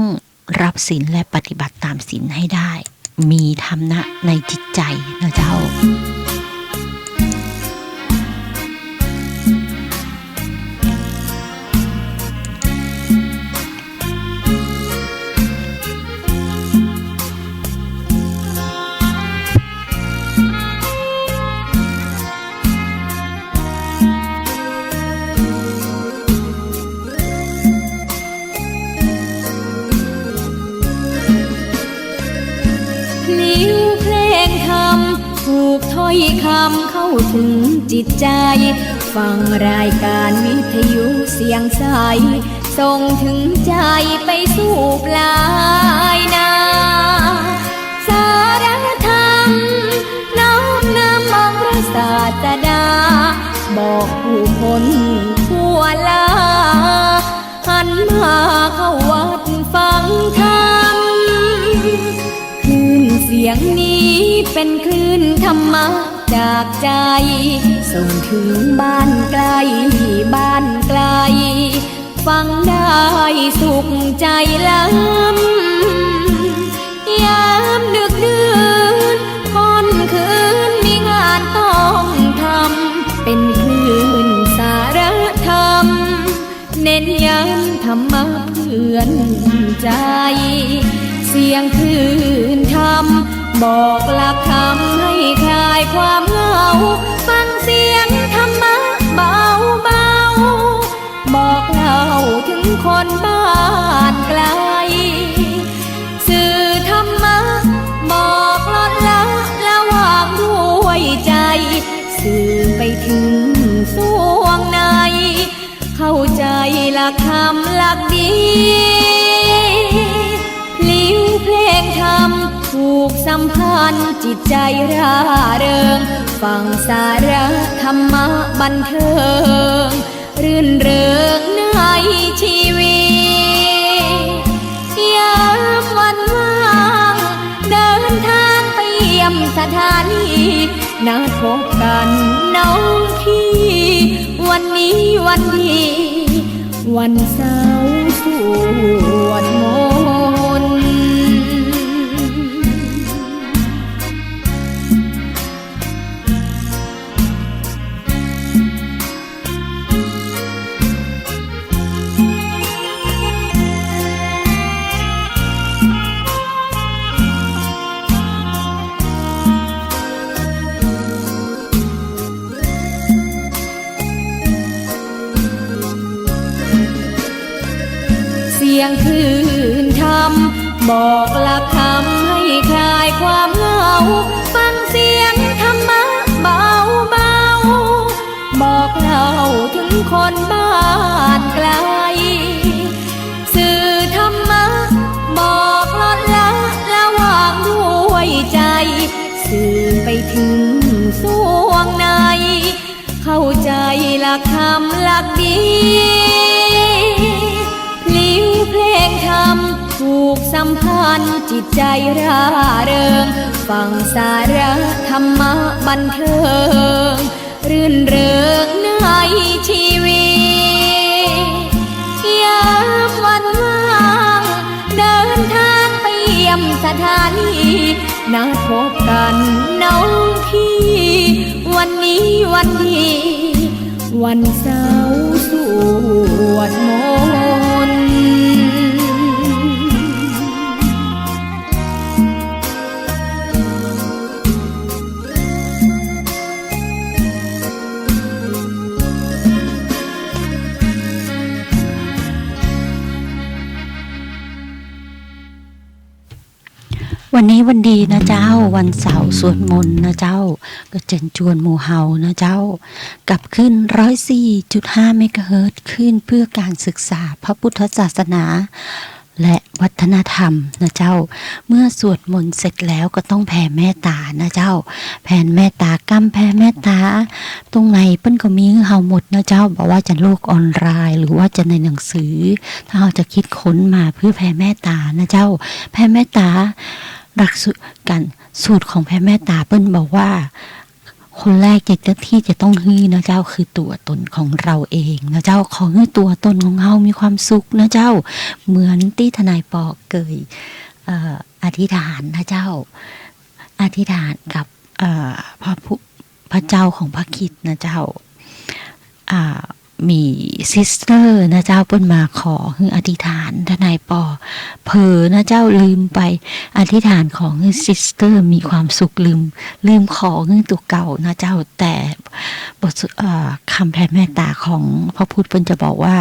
รับศีลและปฏิบัติตามศีลให้ได้มีธรรมะในจิตใจนะเจ้าถูกถ้อยคำเข้าถึงจิตใจฟังรายการวิทยุเสียงใสส่งถึงใจไปสู่ปลายนาสารธรรมน้อมนำองค์พระศาสดาบอกผู้คนทั่วลาหันมาเข้าวัดฟังธรรมคลื่นเสียงนี้เป็นคลื่นธรรมะจากใจส่งถึงบ้านไกลบ้านไกลฟังได้สุขใจล้ำยามดึกดื่นค่ำคืนมีงานต้องทำเป็นคลื่นสารธรรมเน้นย้ำธรรมะเพื่อนใจเสียงคลื่นธรรมบอกหลักธรรมให้คลายความเหงาฟังเสียงธรรมะเบาบอกเล่าถึงคนบ้านไกลสื่อธรรมะบอกลดละระหว่างด้วยใจสื่อไปถึงสวงในเข้าใจหลักธรรมหลักดีลิ้วเพลงธรรมถูกสัมพันธ์จิตใจร่าเริงฟังสาระธรรมะบันเทิงรื่นเริงในชีวิตยาม นัดพบกันน้องพี่วันนี้วันดีวันเสาร์สวดมนต์ เสียงคลื่นทำบอกหลักคำให้คลายความเหงาฟังเสียงธรรมะเบาเบาบอกเล่าถึงคนบ้านไกลสื่อธรรมะบอกลดละระหว่างด้วยใจสื่อไปถึงสวงในเข้าใจหลักธรรมหลักดีลิ้วเพลงธรรมถูกสัมพันธ์จิตใจร่าเริงฟังสาระธรรมะบันเทิงรื่นเริงในชีวิตยามวันว่างเดินทางไปเยี่ยมสถานีนัดพบกันน้องพี่วันนี้วันดีวันเสาร์สวดมนต์ วันนี้วันดีนะเจ้าวันเสาร์สวดมนต์นะเจ้าก็เชิญชวนหมู่เฮานะเจ้ากับขึ้น 104.5 เมกะเฮิรตซ์ขึ้นเพื่อการศึกษาพระพุทธศาสนาและวัฒนธรรมนะเจ้าเมื่อสวดมนต์เสร็จแล้วก็ต้องแผ่เมตตานะเจ้าแผ่เมตตากรรมแผ่เมตตาตรงไหนเปิ้นก็มีเฮาหมดนะเจ้าบอกว่าจะโลกออนไลน์หรือว่าจะในหนังสือถ้าเราจะคิดค้นมาเพื่อแผ่เมตตานะเจ้าแผ่เมตตาหลักสูตรของแผ่เมตตาเปิ้นบอกว่าคนแรกที่จะต้องฮื้อนะเจ้าคือตัวตนของเราเองนะเจ้าขอให้ตัวตนของเรามีความสุขนะเจ้าเหมือนที่ทนายปอเกยอธิษฐานนะเจ้าอธิษฐานกับพระเจ้าของพระคริสต์นะเจ้ามีซิสเตอร์นะเจ้าเปิ้นมาขอให้อธิษฐานทนายปอเผลอนะเจ้าลืมไปอธิษฐานของซิสเตอร์มีความสุขลืมขอเงินตัวเก่านะเจ้าแต่บทคำแผ่เมตตาของพระพุทธเปิ้นจะบอกว่า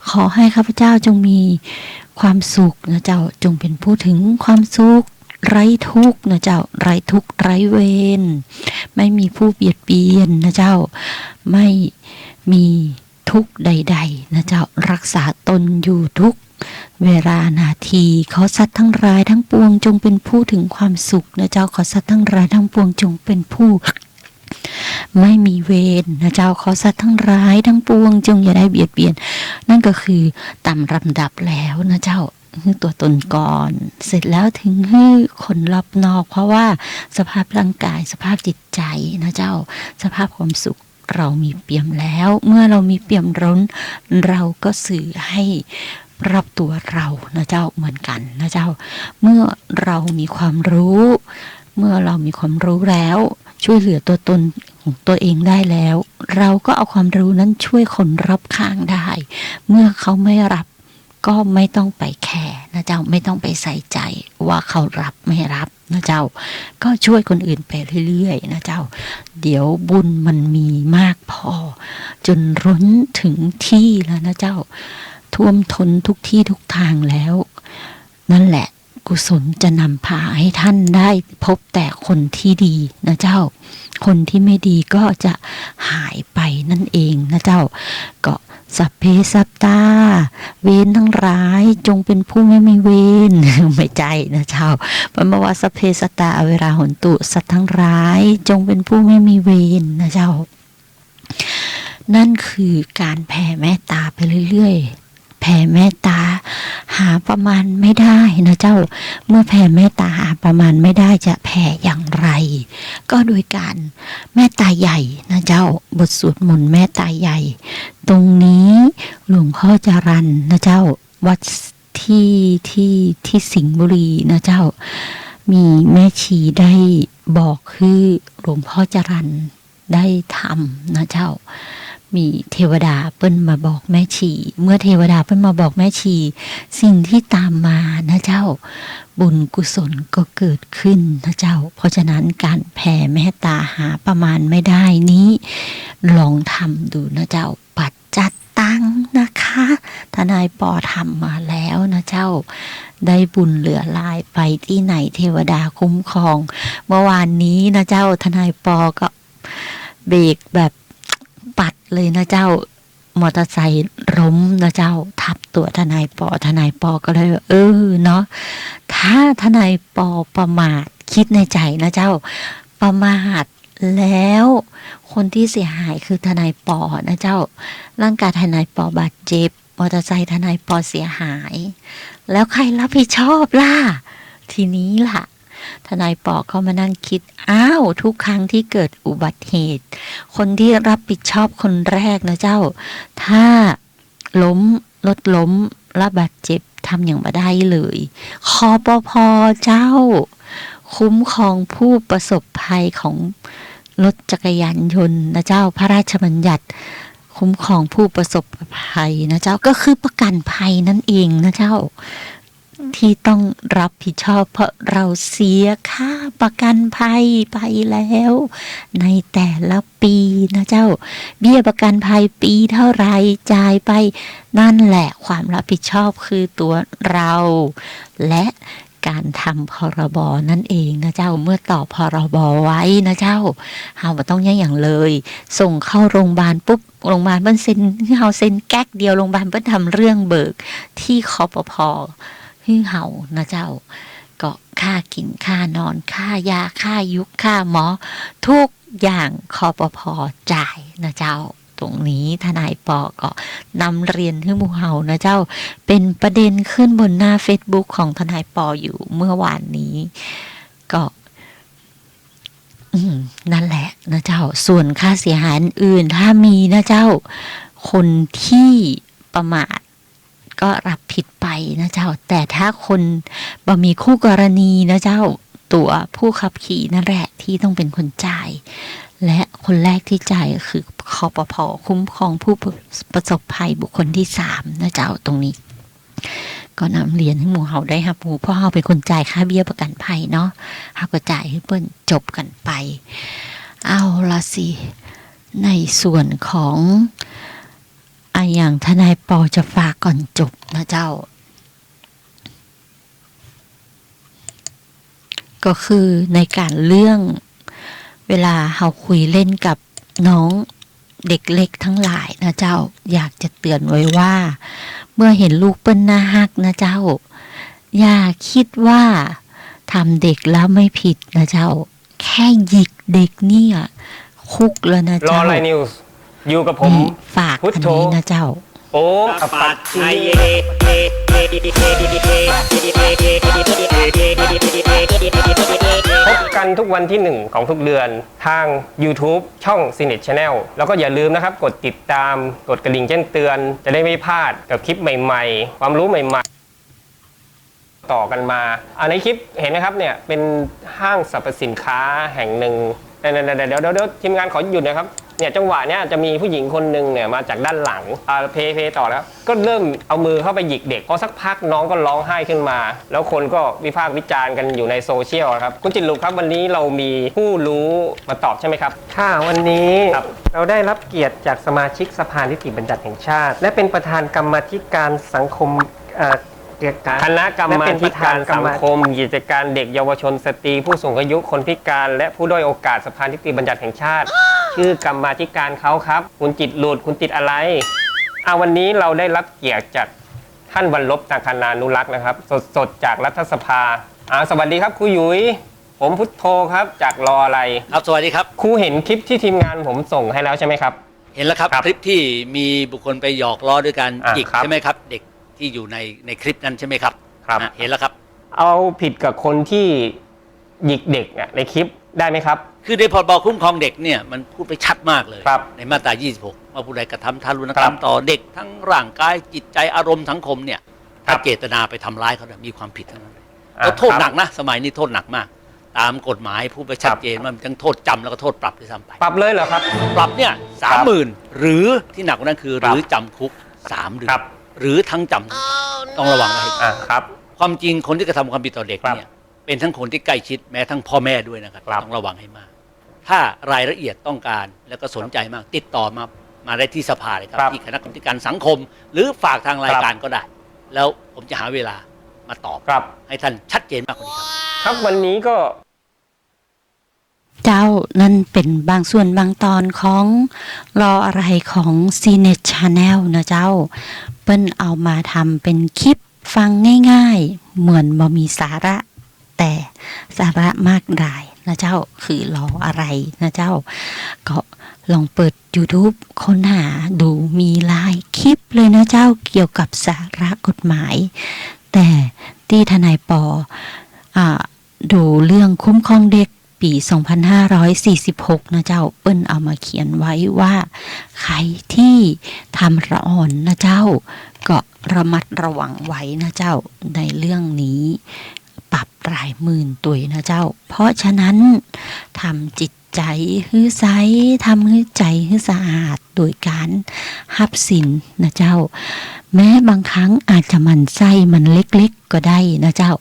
ขอให้ข้าพเจ้าจงมีความสุขนะเจ้าจงเป็นผู้ถึงความสุขไร้ทุกข์นะเจ้าไร้ทุกข์ไร้เวรไม่มีผู้เบียดเบียนนะเจ้าไม่มีทุกใดๆนะเจ้ารักษาตนอยู่ทุกเวลานาทีขอสัตว์ทั้งหลายทั้งปวงจงเป็นผู้ถึงความสุขนะเจ้าขอสัตว์ทั้งหลายทั้งปวงจงเป็นผู้ไม่มีเวรนะเจ้าขอสัตว์ทั้งหลายทั้งปวงจงอย่าได้เบียดเบียนนั่นก็คือตามลำดับแล้วนะเจ้าคือตัวตนก่อนเสร็จแล้วถึงให้คนรอบนอกเพราะว่าสภาพร่างกายสภาพจิตใจนะเจ้าสภาพความสุขเรามีเปี่ยมแล้วเมื่อเรามีเปี่ยมล้นเราก็สื่อให้รับตัวเรานะเจ้าเหมือนกันนะเจ้าเมื่อเรามีความรู้เมื่อเรามีความรู้แล้วช่วยเหลือตัวตนของตัวเองได้แล้วเราก็เอาความรู้นั้นช่วยคนรอบข้างได้เมื่อเขาไม่รับก็ไม่ต้องไปแคร์นะเจ้าไม่ต้องไปใส่ใจว่าเขารับไม่รับนะเจ้าก็ช่วยคนอื่นไปเรื่อยๆนะเจ้าเดี๋ยวบุญมันมีมากพอจนล้นถึงที่แล้วนะเจ้าท่วมท้นทุกที่ทุกทางแล้วนั่นแหละกุศลจะนำพาให้ท่านได้พบแต่คนที่ดีนะเจ้าคนที่ไม่ดีก็จะหายไปนั่นเองนะเจ้าก็สัพเพสัตตาเวรทั้งหลายจงเป็นผู้ไม่มีเวรไม่ใจนะเจ้าเพราะว่าสัพเพสัตตาเวลาหนตุสัตว์ทั้งหลายจงเป็นผู้ไม่มีเวรนะเจ้านั่นคือการแผ่เมตตาไปเรื่อยๆ แผ่เมตตาหาประมาณไม่ได้นะเจ้าเมื่อแผ่เมตตาหาประมาณไม่ได้จะแผ่อย่างไรก็โดยการเมตตาใหญ่นะเจ้าบทสวดมนต์เมตตาใหญ่ตรงนี้หลวงพ่อจรัญนะเจ้าวัดที่สิงห์บุรีนะเจ้ามีแม่ชีได้บอกคือหลวงพ่อจรัญได้ทำนะเจ้ามีเทวดาเปิ้นมาบอกแม่ชีเมื่อเทวดาเปิ้นมาบอกแม่ชีสิ่งที่ตามมานะเจ้าบุญกุศลก็เกิดขึ้นนะเจ้าเพราะฉะนั้นการแผ่เมตตาหาประมาณไม่ได้นี้ลองทำดูนะเจ้าปัจจัตตังนะคะทนายปอทำมาแล้วนะเจ้าได้บุญเหลือหลายไปที่ไหนเทวดาคุ้มครองเมื่อวานนี้นะเจ้าทนายปอก็เบรกแบบปัดเลยนะเจ้ามอเตอร์ไซค์ล้มนะเจ้าทับตัวทนายปอก็เลยเนาะถ้าทนายปอประมาทคิดในใจนะเจ้าประมาทแล้วคนที่เสียหายคือทนายปอนะเจ้าร่างกายทนายปอบาดเจ็บมอเตอร์ไซค์ทนายปอเสียหายแล้วใครรับผิดชอบล่ะทีนี้ล่ะทนายปอก็มานั่งคิดทุกครั้งที่เกิดอุบัติเหตุคนที่รับผิดชอบคนแรกนะเจ้าถ้าล้มรถล้มและบาดเจ็บทำอย่างมาได้เลยคปภ.เจ้าคุ้มครองผู้ประสบภัยของรถจักรยานยนต์นะเจ้าพระราชบัญญัติคุ้มครองผู้ประสบภัยนะเจ้าก็คือประกันภัยนั่นเองนะเจ้าที่ต้องรับผิดชอบเพราะเราเสียค่าประกันภัยไปแล้วในแต่ละปีนะเจ้าเบี้ยประกันภัยปีเท่าไรจ่ายไปนั่นแหละความรับผิดชอบคือตัวเราและการทำพรบนั่นเองนะเจ้าเมื่อต่อพรบไว้นะเจ้าเฮาบ่ต้องอย่างเลยส่งเข้าโรงพยาบาลปุ๊บโรงพยาบาลเปิ้นเซ็นเฮาเซ็นแก๊กเดียวโรงพยาบาลเปิ้นทำเรื่องเบิกที่คปภ.ฮึ่งเห่านะเจ้าก็ค่ากินค่านอนค่ายาค่ายุกค่าหมอทุกอย่างคปภ.จ่ายนะเจ้าตรงนี้ทนายปอก็นำเรียนให้หมู่เห่านะเจ้าเป็นประเด็นขึ้นบนหน้า Facebook ของทนายปออยู่เมื่อวานนี้ก็นั่นแหละนะเจ้าส่วนค่าเสียหายอื่นถ้ามีนะเจ้าคนที่ประมาทก็รับผิดไปนะเจ้าแต่ถ้าคนบ่มีคู่กรณีนะเจ้าตัวผู้ขับขี่นั่นแหละที่ต้องเป็นคนจ่ายและคนแรกที่จ่ายก็คือคปภ.คุ้มครองผู้ประสบภัยบุคคลที่3นะเจ้าตรงนี้ก็นำเรียนให้หมู่เฮาได้รับรู้เพราะเฮาเป็นคนจ่ายค่าเบี้ยประกันภัยเนาะเฮาก็จ่ายให้เปิ้นจบกันไปเอาละสิในส่วนของอย่างทนายปอจะฝากก่อนจบนะเจ้าก็คือในการเรื่องเวลาเราคุยเล่นกับน้องเด็กเล็กทั้งหลายนะเจ้าอยากจะเตือนไว้ว่าเมื่อเห็นลูกเปิ้นน่าฮักนะเจ้าอย่าคิดว่าทำเด็กแล้วไม่ผิดนะเจ้าแค่หยิกเด็กเนี่ยคุกแล้วนะเจ้ารอไลน์นิวส์อยู่กับผมฝากอันนี้นะเจ้าโอ้ปัดไทยพบกันทุกวันที่1ของทุกเดือนทาง YouTube ช่อง Cinet Channel แล้วก็อย่าลืมนะครับกดติดตามกดกระดิ่งแจ้งเตือนจะได้ไม่พลาดกับคลิปใหม่ๆความรู้ใหม่ๆต่อกันมาในคลิปเห็นไหมครับเนี่ยเป็นห้างสรรพสินค้าแห่งหนึ่งเดี๋ยวทีมงานขอหยุดนะครับเนี่ยจังหวะเนี้ยจะมีผู้หญิงคนหนึ่งเนี่ยมาจากด้านหลังเพต่อแล้วก็เริ่มเอามือเข้าไปหยิกเด็กพอสักพักน้องก็ร้องไห้ขึ้นมาแล้วคนก็วิพากษ์วิจารณ์กันอยู่ในโซเชียลครับคุณจิตรลุครับวันนี้เรามีผู้รู้มาตอบใช่ไหมครับค่ะวันนี้เราได้รับเกียรติจากสมาชิกสภานิติบัญญัติแห่งชาติและเป็นประธานกรรมาธิการสังคมคณะกรรมาธิการสังคมกิจการเด็กเยาวชนสตรีผู้สูงอายุคนพิการและผู้ด้อยโอกาสสภานิติบัญญัติแห่งชาติชื่อกรรมาธิการเขาครับคุณจิตรลุคุณติดอะไรวันนี้เราได้รับเกียรติจากท่านวรรลบนาคนานุรักษ์นะครับสดจากรัฐสภาสวัสดีครับครูหยุยผมพุทโธครับจากรออะไรครับสวัสดีครับครูเห็นคลิปที่ทีมงานผมส่งให้แล้วใช่ไหมครับเห็นแล้วครับคลิปที่มีบุคคลไปหยอกล้อด้วยการหยิกใช่ไหมครับเด็ก ที่อยู่ในคลิปนั้นใช่ไหมครับ ครับ เห็นแล้วครับ เอาผิดกับคนที่หยิกเด็กในคลิปได้ไหมครับ คือในพรบคุ้มครองเด็กเนี่ยมันพูดไปชัดมากเลย ครับ ในมาตรา 26 ว่าผู้ใดกระทำทารุณกรรมต่อเด็กทั้งร่างกายจิตใจอารมณ์สังคมเนี่ยถ้าเจตนาไปทำร้ายเขาเนี่ยมีความผิดทั้งนั้นเลยแล้วโทษหนักนะสมัยนี้โทษหนักมาก ตามกฎหมายพูดไปชัดเจนว่ามันทั้งโทษจำแล้วก็โทษปรับด้วยซ้ำไป ปรับเลยเหรอครับ ปรับเนี่ย30,000หรือที่หนักกว่านั้นคือหรือจำคุก3 เดือนหรือทั้งจำต้องระวังไว้ให้ดี ครับ ความจริงคนที่กระทำความผิดต่อเด็ก ครับ เนี่ยเป็นทั้งคนที่ใกล้ชิดแม้ทั้งพ่อแม่ด้วยนะครับต้องระวังให้มาก ถ้ารายละเอียดต้องการแล้วก็สนใจมากติดต่อมาได้ที่สภาเลยครับ ครับ ที่คณะกรรมการสังคม หรือฝากทางรายการก็ได้ แล้วผมจะหาเวลามาตอบ ครับ ให้ท่านชัดเจนมากกว่านี้ครับ ครับวันนี้ก็ เจ้านั่นเป็นบางส่วนบางตอนของรออะไรของ CNET Channel นะเจ้าเปิ้นเอามาทำเป็นคลิปฟังง่ายๆเหมือนบ่มีสาระแต่สาระมากรายนะเจ้าคือรออะไรนะเจ้าก็ลองเปิด YouTube ค้นหาดูมีหลายคลิปเลยนะเจ้าเกี่ยวกับสาระกฎหมาย แต่ที่ทนายปอดูเรื่องคุ้มครองเด็กปี 2546 นะเจ้าเปิ้นเอามาเขียนไว้ว่าใครที่ทำละอ่อนนะเจ้าก็ระมัดระวังไว้นะเจ้าในเรื่องนี้ปรับรายหมื่นตุยนะเจ้าเพราะฉะนั้นทำจิตใจให้ใสทำให้ใจให้สะอาดโดยการหับสินนะเจ้าแม้บางครั้งอาจจะมันไส้มันเล็กๆก็ได้นะเจ้า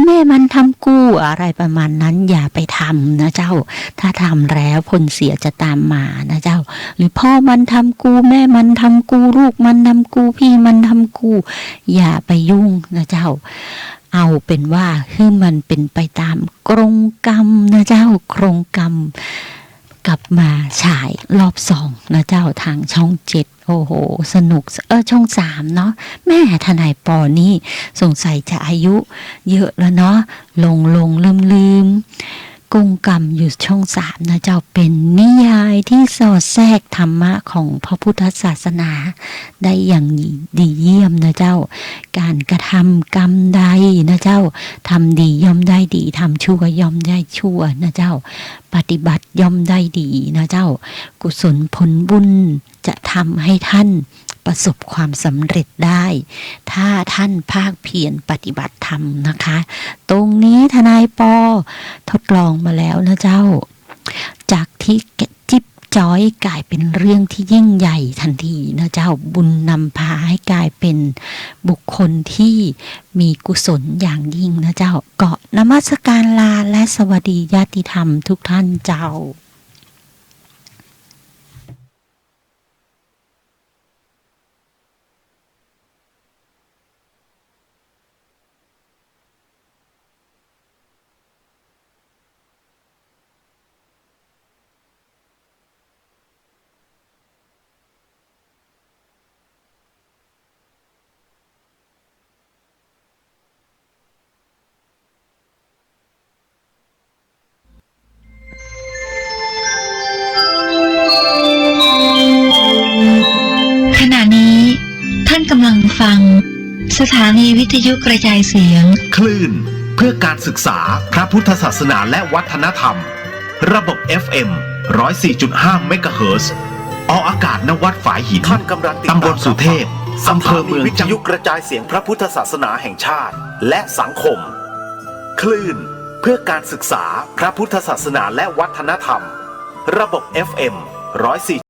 แม่มันทำกู้อะไรประมาณนั้นอย่าไปทำนะเจ้าถ้าทำแล้วผลเสียจะตามมานะเจ้าหรือพ่อมันทำกู้แม่มันทำกู้ลูกมันทำกู้พี่มันทำกู้อย่าไปยุ่งนะเจ้าเอาเป็นว่าคือมันเป็นไปตามกรงกรรมนะเจ้ากรงกรรมกลับมาฉายรอบ2นะเจ้าทางช่อง7โอ้โหสนุกช่อง3เนาะแม่ทนายปอนี่สงสัยจะอายุเยอะแล้วเนาะลงลืมกรงกรรมอยู่ช่อง3นะเจ้าเป็นนิยายที่สอดแทรกธรรมะของพระพุทธศาสนาได้อย่างดีเยี่ยมนะเจ้าการกระทำกรรมใดนะเจ้าทำดีย่อมได้ดีทำชั่วย่อมได้ชั่วนะเจ้าปฏิบัติย่อมได้ดีนะเจ้ากุศลผลบุญจะทำให้ท่านประสบความสำเร็จได้ถ้าท่านภาคเพียรปฏิบัติธรรมนะคะตรงนี้ทนายปอทดลองมาแล้วนะเจ้าจากที่จิ๊บจ้อยกลายเป็นเรื่องที่ยิ่งใหญ่ทันทีนะเจ้าบุญนำพาให้กลายเป็นบุคคลที่มีกุศลอย่างยิ่งนะเจ้าเกาะนมัสการลาและสวัสดีญาติธรรมทุกท่านเจ้าขณะนี้ท่านกำลังฟังสถานีวิทยุกระจายเสียง คลื่นเพื่อการศึกษาพระพุทธศาสนาและวัฒนธรรม ระบบ FM 104.5 เมกะเฮิรตซ์ออกอากาศณวัดฝายหิน ท่านกำลังติดตาม ตำบลสุเทพอำเภอเมือง วิทยุกระจายเสียงพระพุทธศาสนาแห่งชาติและสังคม คลื่นเพื่อการศึกษาพระพุทธศาสนาและวัฒนธรรม ระบบ FM 104